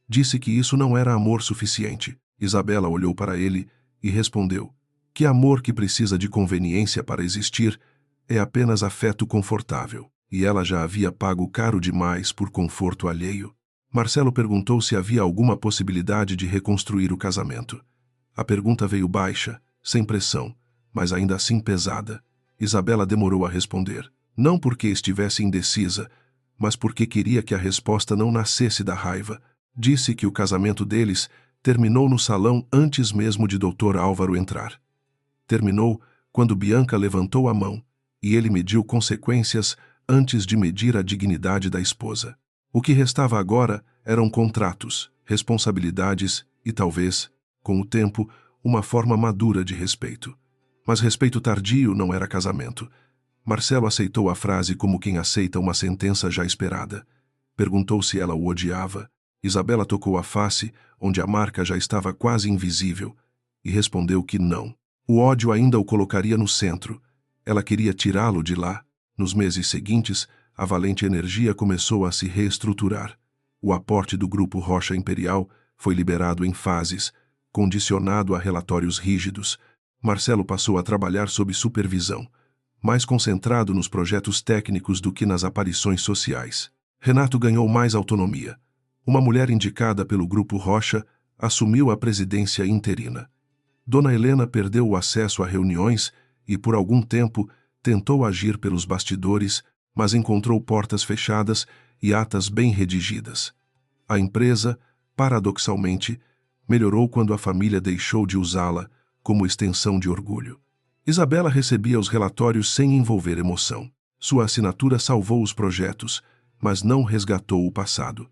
Disse que isso não era amor suficiente. Isabela olhou para ele e respondeu que amor que precisa de conveniência para existir é apenas afeto confortável, e ela já havia pago caro demais por conforto alheio. Marcelo perguntou se havia alguma possibilidade de reconstruir o casamento. A pergunta veio baixa, sem pressão, mas ainda assim pesada. Isabela demorou a responder, não porque estivesse indecisa, mas porque queria que a resposta não nascesse da raiva. Disse que o casamento deles terminou no salão antes mesmo de Dr. Álvaro entrar. Terminou quando Bianca levantou a mão e ele mediu consequências antes de medir a dignidade da esposa. O que restava agora eram contratos, responsabilidades e, talvez, com o tempo, uma forma madura de respeito. Mas respeito tardio não era casamento. Marcelo aceitou a frase como quem aceita uma sentença já esperada. Perguntou se ela o odiava. Isabela tocou a face, onde a marca já estava quase invisível, e respondeu que não. O ódio ainda o colocaria no centro. Ela queria tirá-lo de lá. Nos meses seguintes, a Valente Energia começou a se reestruturar. O aporte do Grupo Rocha Imperial foi liberado em fases, condicionado a relatórios rígidos. Marcelo passou a trabalhar sob supervisão, mais concentrado nos projetos técnicos do que nas aparições sociais. Renato ganhou mais autonomia. Uma mulher indicada pelo Grupo Rocha assumiu a presidência interina. Dona Helena perdeu o acesso a reuniões e, por algum tempo, tentou agir pelos bastidores, mas encontrou portas fechadas e atas bem redigidas. A empresa, paradoxalmente, melhorou quando a família deixou de usá-la como extensão de orgulho. Isabela recebia os relatórios sem envolver emoção. Sua assinatura salvou os projetos, mas não resgatou o passado.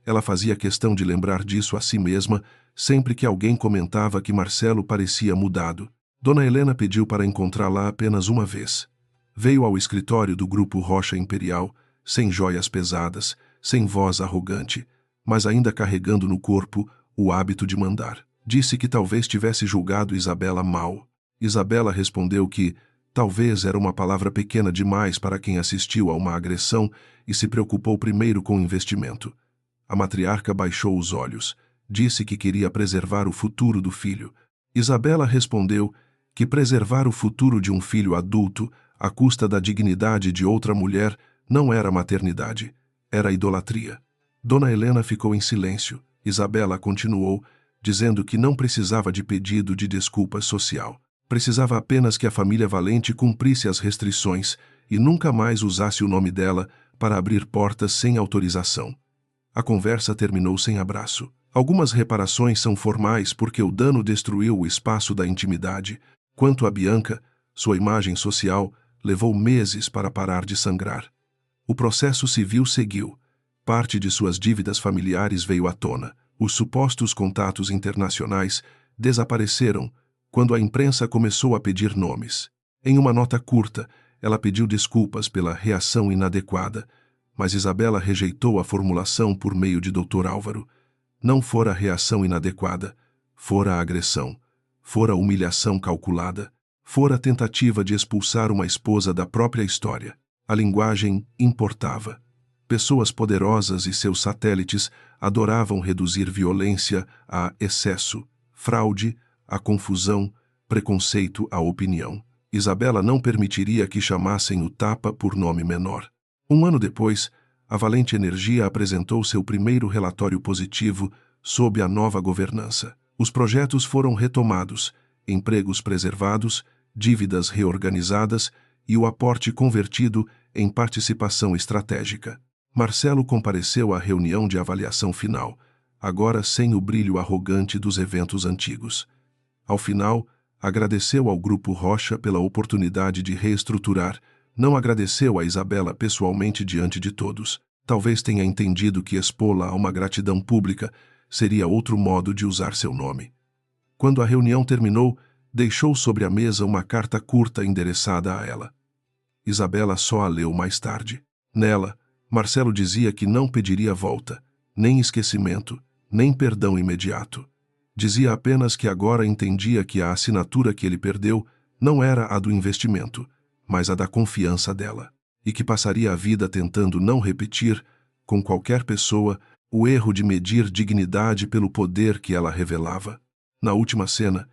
Ela fazia questão de lembrar disso a si mesma sempre que alguém comentava que Marcelo parecia mudado. Dona Helena pediu para encontrá-la apenas uma vez. Veio ao escritório do Grupo Rocha Imperial, sem joias pesadas, sem voz arrogante, mas ainda carregando no corpo o hábito de mandar. Disse que talvez tivesse julgado Isabela mal. Isabela respondeu que talvez era uma palavra pequena demais para quem assistiu a uma agressão e se preocupou primeiro com o investimento. A matriarca baixou os olhos. Disse que queria preservar o futuro do filho. Isabela respondeu que preservar o futuro de um filho adulto à custa da dignidade de outra mulher não era maternidade, era idolatria. Dona Helena ficou em silêncio. Isabela continuou, dizendo que não precisava de pedido de desculpa social. Precisava apenas que a família Valente cumprisse as restrições e nunca mais usasse o nome dela para abrir portas sem autorização. A conversa terminou sem abraço. Algumas reparações são formais porque o dano destruiu o espaço da intimidade. Quanto a Bianca, sua imagem social levou meses para parar de sangrar. O processo civil seguiu. Parte de suas dívidas familiares veio à tona. Os supostos contatos internacionais desapareceram quando a imprensa começou a pedir nomes. Em uma nota curta, ela pediu desculpas pela reação inadequada, mas Isabela rejeitou a formulação por meio de Dr. Álvaro. Não fora reação inadequada, fora agressão, fora humilhação calculada, fora tentativa de expulsar uma esposa da própria história. A linguagem importava. Pessoas poderosas e seus satélites adoravam reduzir violência a excesso, fraude, a confusão, preconceito à opinião. Isabela não permitiria que chamassem o tapa por nome menor. Um ano depois, a Valente Energia apresentou seu primeiro relatório positivo sob a nova governança. Os projetos foram retomados, empregos preservados, dívidas reorganizadas e o aporte convertido em participação estratégica. Marcelo compareceu à reunião de avaliação final, agora sem o brilho arrogante dos eventos antigos. Ao final, agradeceu ao Grupo Rocha pela oportunidade de reestruturar. Não agradeceu a Isabela pessoalmente diante de todos. Talvez tenha entendido que expô-la a uma gratidão pública seria outro modo de usar seu nome. Quando a reunião terminou, deixou sobre a mesa uma carta curta endereçada a ela. Isabela só a leu mais tarde. Nela, Marcelo dizia que não pediria volta, nem esquecimento, nem perdão imediato. Dizia apenas que agora entendia que a assinatura que ele perdeu não era a do investimento, mas a da confiança dela, e que passaria a vida tentando não repetir, com qualquer pessoa, o erro de medir dignidade pelo poder que ela revelava. Na última cena,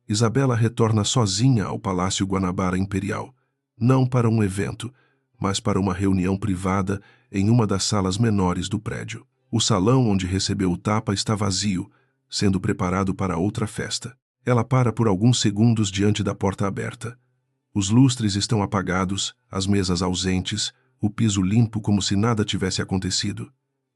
Isabela retorna sozinha ao Palácio Guanabara Imperial, não para um evento, mas para uma reunião privada em uma das salas menores do prédio. O salão onde recebeu o tapa está vazio, sendo preparado para outra festa. Ela para por alguns segundos diante da porta aberta. Os lustres estão apagados, as mesas ausentes, o piso limpo como se nada tivesse acontecido.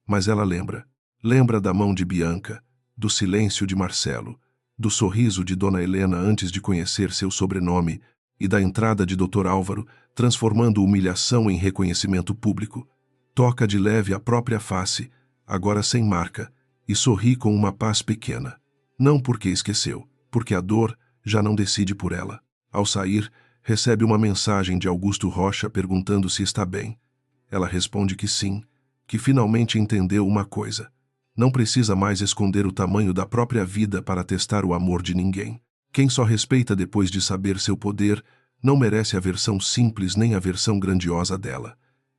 Mas ela lembra. Lembra da mão de Bianca, do silêncio de Marcelo, do sorriso de Dona Helena antes de conhecer seu sobrenome e da entrada de Dr. Álvaro, transformando humilhação em reconhecimento público. Toca de leve a própria face, agora sem marca, e sorri com uma paz pequena. Não porque esqueceu, porque a dor já não decide por ela. Ao sair, recebe uma mensagem de Augusto Rocha perguntando se está bem. Ela responde que sim, que finalmente entendeu uma coisa. Não precisa mais esconder o tamanho da própria vida para testar o amor de ninguém. Quem só respeita depois de saber seu poder não merece a versão simples nem a versão grandiosa dela.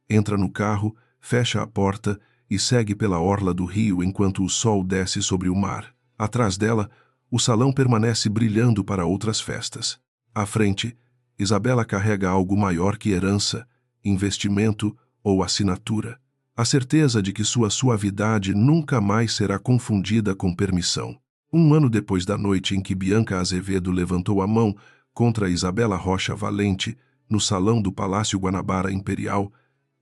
Entra no carro, fecha a porta e segue pela orla do rio enquanto o sol desce sobre o mar. Atrás dela, o salão permanece brilhando para outras festas. À frente, Isabela carrega algo maior que herança, investimento ou assinatura. A certeza de que sua suavidade nunca mais será confundida com permissão. Um ano depois da noite em que Bianca Azevedo levantou a mão contra Isabela Rocha Valente, no salão do Palácio Guanabara Imperial,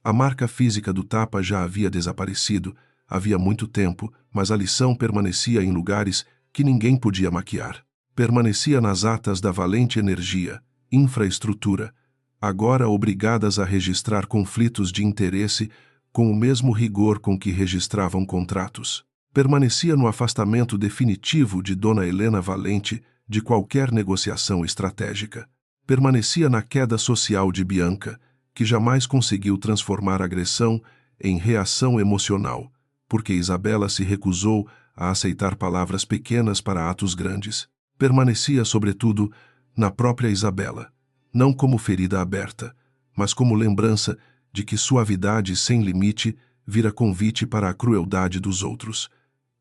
a marca física do tapa já havia desaparecido, havia muito tempo, mas a lição permanecia em lugares que ninguém podia maquiar. Permanecia nas atas da Valente Energia, infraestrutura, agora obrigadas a registrar conflitos de interesse com o mesmo rigor com que registravam contratos. Permanecia no afastamento definitivo de Dona Helena Valente de qualquer negociação estratégica. Permanecia na queda social de Bianca, que jamais conseguiu transformar agressão em reação emocional, porque Isabela se recusou a aceitar palavras pequenas para atos grandes. Permanecia, sobretudo, na própria Isabela, não como ferida aberta, mas como lembrança de que suavidade sem limite vira convite para a crueldade dos outros.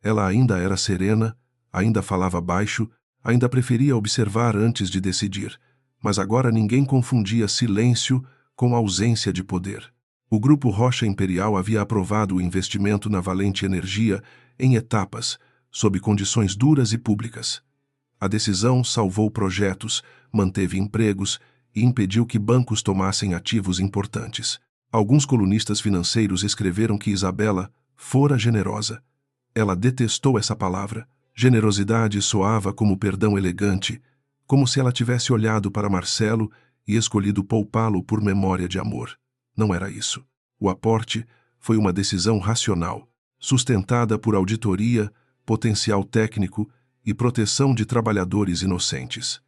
Ela ainda era serena, ainda falava baixo, ainda preferia observar antes de decidir, mas agora ninguém confundia silêncio com ausência de poder. O Grupo Rocha Imperial havia aprovado o investimento na Valente Energia em etapas, sob condições duras e públicas. A decisão salvou projetos, manteve empregos e impediu que bancos tomassem ativos importantes. Alguns colunistas financeiros escreveram que Isabela fora generosa. Ela detestou essa palavra. Generosidade soava como perdão elegante, como se ela tivesse olhado para Marcelo e escolhido poupá-lo por memória de amor. Não era isso. O aporte foi uma decisão racional, sustentada por auditoria, potencial técnico e proteção de trabalhadores inocentes.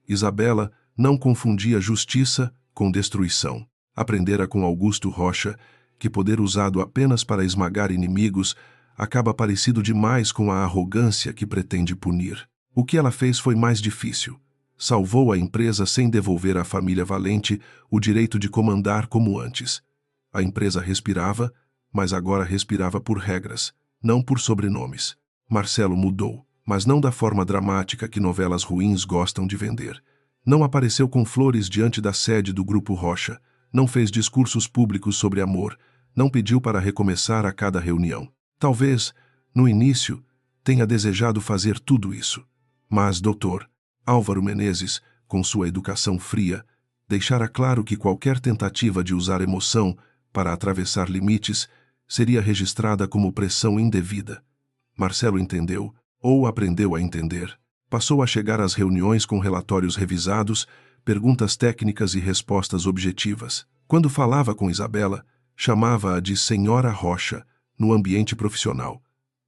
Isabela não confundia justiça com destruição. Aprendera com Augusto Rocha que poder usado apenas para esmagar inimigos acaba parecido demais com a arrogância que pretende punir. O que ela fez foi mais difícil. Salvou a empresa sem devolver à família Valente o direito de comandar como antes. A empresa respirava, mas agora respirava por regras, não por sobrenomes. Marcelo mudou, mas não da forma dramática que novelas ruins gostam de vender. Não apareceu com flores diante da sede do Grupo Rocha, não fez discursos públicos sobre amor, não pediu para recomeçar a cada reunião. Talvez, no início, tenha desejado fazer tudo isso. Mas, Dr. Álvaro Menezes, com sua educação fria, deixara claro que qualquer tentativa de usar emoção para atravessar limites seria registrada como pressão indevida. Marcelo entendeu, ou aprendeu a entender. Passou a chegar às reuniões com relatórios revisados, perguntas técnicas e respostas objetivas. Quando falava com Isabela, chamava-a de Senhora Rocha, no ambiente profissional.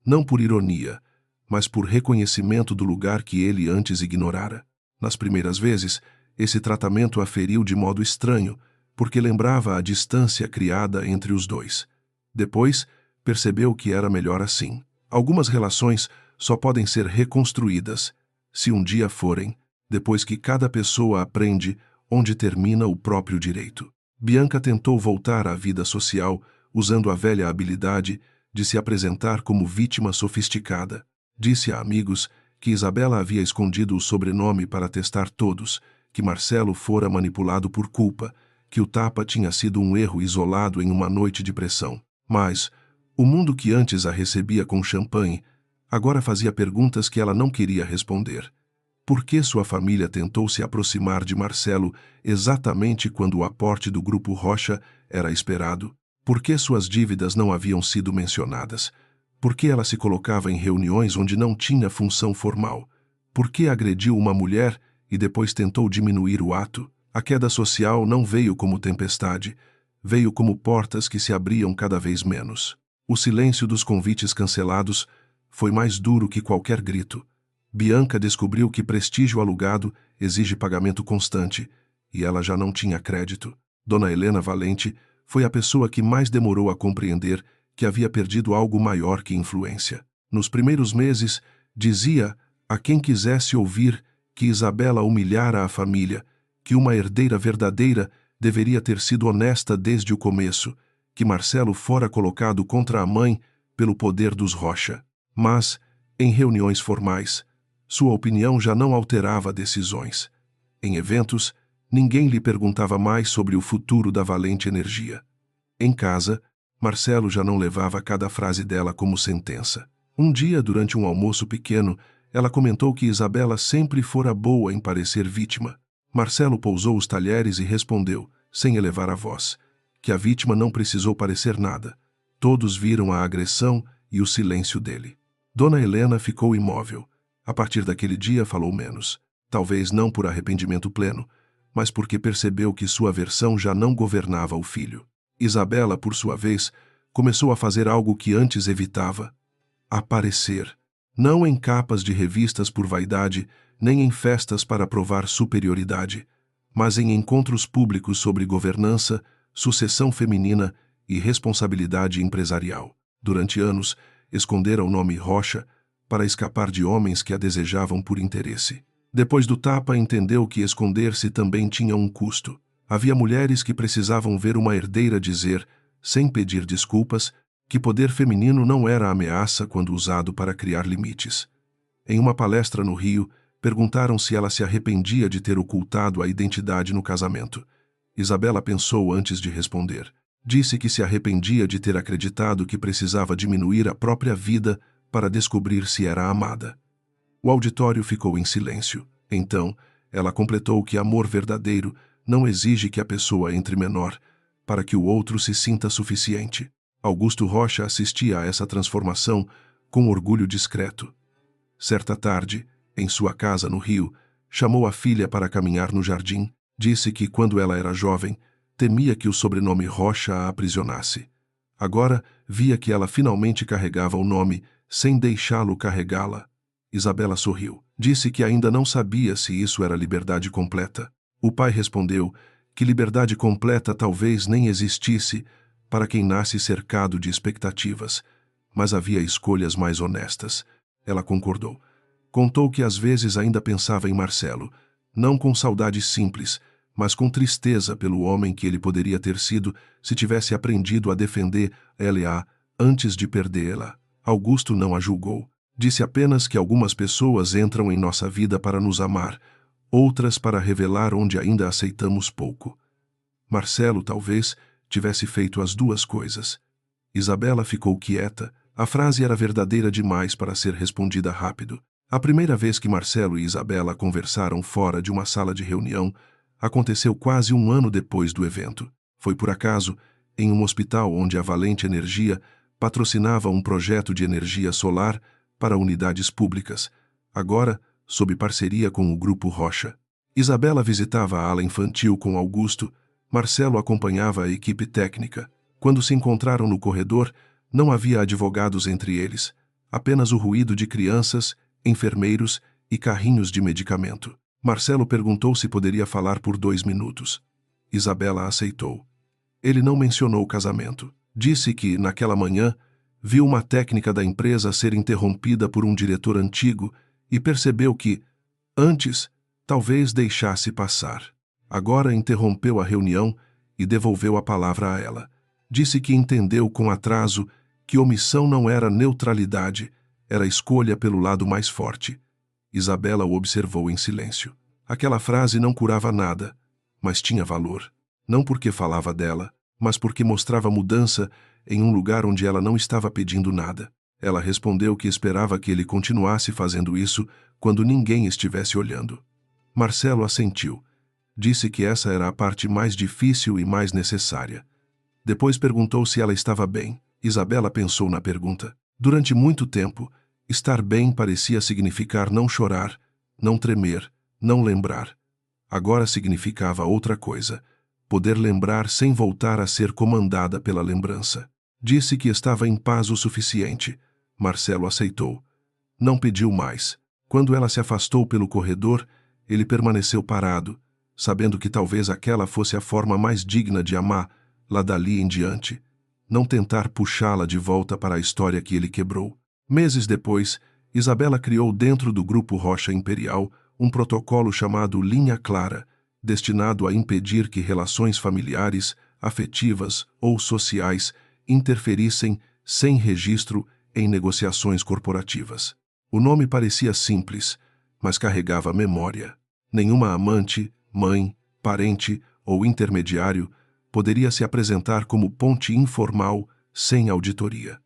Não por ironia, mas por reconhecimento do lugar que ele antes ignorara. Nas primeiras vezes, esse tratamento a feriu de modo estranho, porque lembrava a distância criada entre os dois. Depois, percebeu que era melhor assim. Algumas relações só podem ser reconstruídas, se um dia forem, depois que cada pessoa aprende onde termina o próprio direito. Bianca tentou voltar à vida social usando a velha habilidade de se apresentar como vítima sofisticada. Disse a amigos que Isabela havia escondido o sobrenome para testar todos, que Marcelo fora manipulado por culpa, que o tapa tinha sido um erro isolado em uma noite de pressão. Mas o mundo que antes a recebia com champanhe agora fazia perguntas que ela não queria responder. Por que sua família tentou se aproximar de Marcelo exatamente quando o aporte do Grupo Rocha era esperado? Por que suas dívidas não haviam sido mencionadas? Por que ela se colocava em reuniões onde não tinha função formal? Por que agrediu uma mulher e depois tentou diminuir o ato? A queda social não veio como tempestade, veio como portas que se abriam cada vez menos. O silêncio dos convites cancelados foi mais duro que qualquer grito. Bianca descobriu que prestígio alugado exige pagamento constante, e ela já não tinha crédito. Dona Helena Valente foi a pessoa que mais demorou a compreender que havia perdido algo maior que influência. Nos primeiros meses, dizia a quem quisesse ouvir que Isabela humilhara a família, que uma herdeira verdadeira deveria ter sido honesta desde o começo, que Marcelo fora colocado contra a mãe pelo poder dos Rocha. Mas, em reuniões formais, sua opinião já não alterava decisões. Em eventos, ninguém lhe perguntava mais sobre o futuro da Valente Energia. Em casa, Marcelo já não levava cada frase dela como sentença. Um dia, durante um almoço pequeno, ela comentou que Isabela sempre fora boa em parecer vítima. Marcelo pousou os talheres e respondeu, sem elevar a voz, que a vítima não precisou parecer nada. Todos viram a agressão e o silêncio dele. Dona Helena ficou imóvel. A partir daquele dia falou menos. Talvez não por arrependimento pleno, mas porque percebeu que sua versão já não governava o filho. Isabela, por sua vez, começou a fazer algo que antes evitava: aparecer. Não em capas de revistas por vaidade, nem em festas para provar superioridade, mas em encontros públicos sobre governança, sucessão feminina e responsabilidade empresarial. Durante anos, escondera o nome Rocha para escapar de homens que a desejavam por interesse. Depois do tapa, entendeu que esconder-se também tinha um custo. Havia mulheres que precisavam ver uma herdeira dizer, sem pedir desculpas, que poder feminino não era ameaça quando usado para criar limites. Em uma palestra no Rio, perguntaram se ela se arrependia de ter ocultado a identidade no casamento. Isabela pensou antes de responder. Disse que se arrependia de ter acreditado que precisava diminuir a própria vida para descobrir se era amada. O auditório ficou em silêncio. Então, ela completou que amor verdadeiro não exige que a pessoa entre menor, para que o outro se sinta suficiente. Augusto Rocha assistia a essa transformação com orgulho discreto. Certa tarde, em sua casa no Rio, chamou a filha para caminhar no jardim. Disse que, quando ela era jovem, temia que o sobrenome Rocha a aprisionasse. Agora, via que ela finalmente carregava o nome, sem deixá-lo carregá-la. Isabela sorriu. Disse que ainda não sabia se isso era liberdade completa. O pai respondeu que liberdade completa talvez nem existisse para quem nasce cercado de expectativas, mas havia escolhas mais honestas. Ela concordou. Contou que às vezes ainda pensava em Marcelo, não com saudade simples, mas com tristeza pelo homem que ele poderia ter sido se tivesse aprendido a defender ela antes de perdê-la. Augusto não a julgou. Disse apenas que algumas pessoas entram em nossa vida para nos amar, outras para revelar onde ainda aceitamos pouco. Marcelo, talvez, tivesse feito as duas coisas. Isabela ficou quieta. A frase era verdadeira demais para ser respondida rápido. A primeira vez que Marcelo e Isabela conversaram fora de uma sala de reunião aconteceu quase um ano depois do evento. Foi por acaso, em um hospital onde a Valente Energia patrocinava um projeto de energia solar para unidades públicas, agora sob parceria com o Grupo Rocha. Isabela visitava a ala infantil com Augusto, Marcelo acompanhava a equipe técnica. Quando se encontraram no corredor, não havia advogados entre eles, apenas o ruído de crianças, enfermeiros e carrinhos de medicamento. Marcelo perguntou se poderia falar por 2 minutos. Isabela aceitou. Ele não mencionou o casamento. Disse que, naquela manhã, viu uma técnica da empresa ser interrompida por um diretor antigo e percebeu que, antes, talvez deixasse passar. Agora interrompeu a reunião e devolveu a palavra a ela. Disse que entendeu com atraso que omissão não era neutralidade, era escolha pelo lado mais forte. Isabela o observou em silêncio. Aquela frase não curava nada, mas tinha valor. Não porque falava dela, mas porque mostrava mudança em um lugar onde ela não estava pedindo nada. Ela respondeu que esperava que ele continuasse fazendo isso quando ninguém estivesse olhando. Marcelo assentiu. Disse que essa era a parte mais difícil e mais necessária. Depois perguntou se ela estava bem. Isabela pensou na pergunta. Durante muito tempo, estar bem parecia significar não chorar, não tremer, não lembrar. Agora significava outra coisa, poder lembrar sem voltar a ser comandada pela lembrança. Disse que estava em paz o suficiente. Marcelo aceitou. Não pediu mais. Quando ela se afastou pelo corredor, ele permaneceu parado, sabendo que talvez aquela fosse a forma mais digna de amar, lá dali em diante. Não tentar puxá-la de volta para a história que ele quebrou. Meses depois, Isabela criou dentro do Grupo Rocha Imperial um protocolo chamado Linha Clara, destinado a impedir que relações familiares, afetivas ou sociais interferissem sem registro em negociações corporativas. O nome parecia simples, mas carregava memória. Nenhuma amante, mãe, parente ou intermediário poderia se apresentar como ponte informal sem auditoria.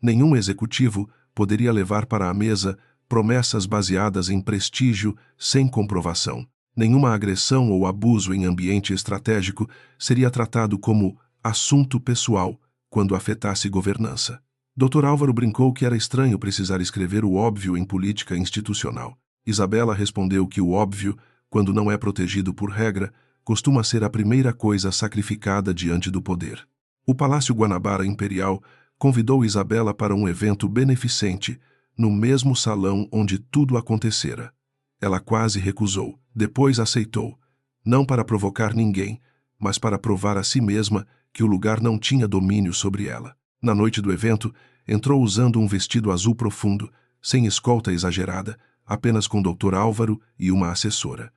Nenhum executivo poderia levar para a mesa promessas baseadas em prestígio sem comprovação. Nenhuma agressão ou abuso em ambiente estratégico seria tratado como assunto pessoal quando afetasse governança. Dr. Álvaro brincou que era estranho precisar escrever o óbvio em política institucional. Isabela respondeu que o óbvio, quando não é protegido por regra, costuma ser a primeira coisa sacrificada diante do poder. O Palácio Guanabara Imperial convidou Isabela para um evento beneficente, no mesmo salão onde tudo acontecera. Ela quase recusou, depois aceitou, não para provocar ninguém, mas para provar a si mesma que o lugar não tinha domínio sobre ela. Na noite do evento, entrou usando um vestido azul profundo, sem escolta exagerada, apenas com Dr. Álvaro e uma assessora.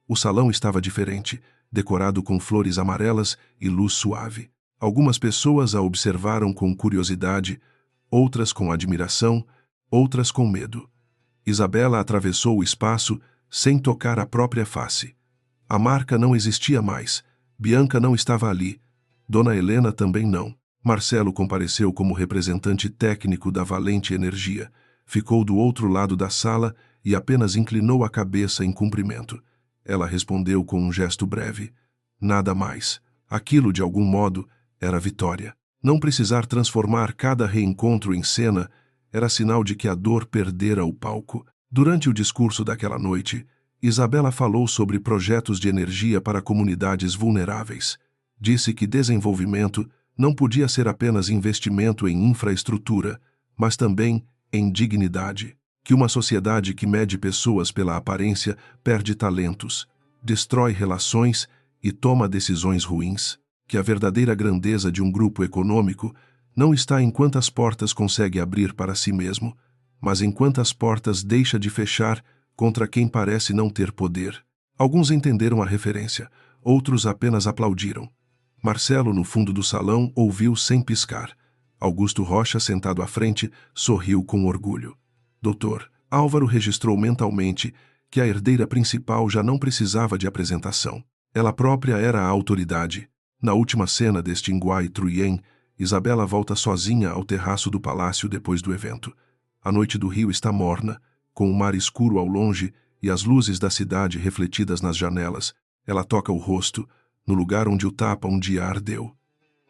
O salão estava diferente, decorado com flores amarelas e luz suave. Algumas pessoas a observaram com curiosidade, outras com admiração, outras com medo. Isabela atravessou o espaço sem tocar a própria face. A marca não existia mais. Bianca não estava ali. Dona Helena também não. Marcelo compareceu como representante técnico da Valente Energia. Ficou do outro lado da sala e apenas inclinou a cabeça em cumprimento. Ela respondeu com um gesto breve. Nada mais. Aquilo, de algum modo, era vitória. Não precisar transformar cada reencontro em cena era sinal de que a dor perdera o palco. Durante o discurso daquela noite, Isabela falou sobre projetos de energia para comunidades vulneráveis. Disse que desenvolvimento não podia ser apenas investimento em infraestrutura, mas também em dignidade. Que uma sociedade que mede pessoas pela aparência perde talentos, destrói relações e toma decisões ruins. Que a verdadeira grandeza de um grupo econômico não está em quantas portas consegue abrir para si mesmo, mas em quantas portas deixa de fechar contra quem parece não ter poder. Alguns entenderam a referência, outros apenas aplaudiram. Marcelo, no fundo do salão, ouviu sem piscar. Augusto Rocha, sentado à frente, sorriu com orgulho. Doutor, Álvaro registrou mentalmente que a herdeira principal já não precisava de apresentação. Ela própria era a autoridade. Na última cena deste Nguai Truyen, Isabela volta sozinha ao terraço do palácio depois do evento. A noite do rio está morna, com o mar escuro ao longe e as luzes da cidade refletidas nas janelas. Ela toca o rosto, no lugar onde o tapa um dia ardeu.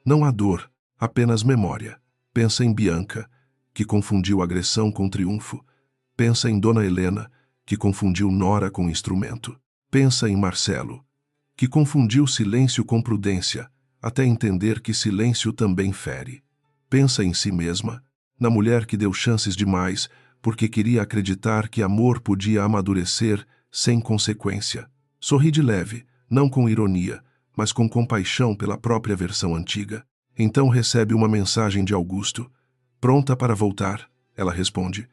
Não há dor, apenas memória. Pensa em Bianca, que confundiu agressão com triunfo. Pensa em Dona Helena, que confundiu nora com instrumento. Pensa em Marcelo, que confundiu silêncio com prudência, até entender que silêncio também fere. Pensa em si mesma, na mulher que deu chances demais, porque queria acreditar que amor podia amadurecer sem consequência. Sorri de leve, não com ironia, mas com compaixão pela própria versão antiga. Então recebe uma mensagem de Augusto. Pronta para voltar, ela responde.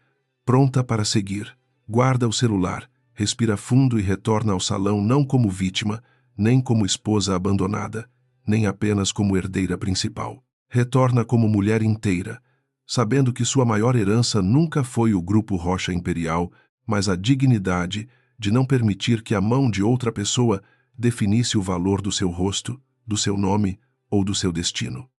Pronta para seguir. Guarda o celular, respira fundo e retorna ao salão não como vítima, nem como esposa abandonada, nem apenas como herdeira principal. Retorna como mulher inteira, sabendo que sua maior herança nunca foi o Grupo Rocha Imperial, mas a dignidade de não permitir que a mão de outra pessoa definisse o valor do seu rosto, do seu nome ou do seu destino.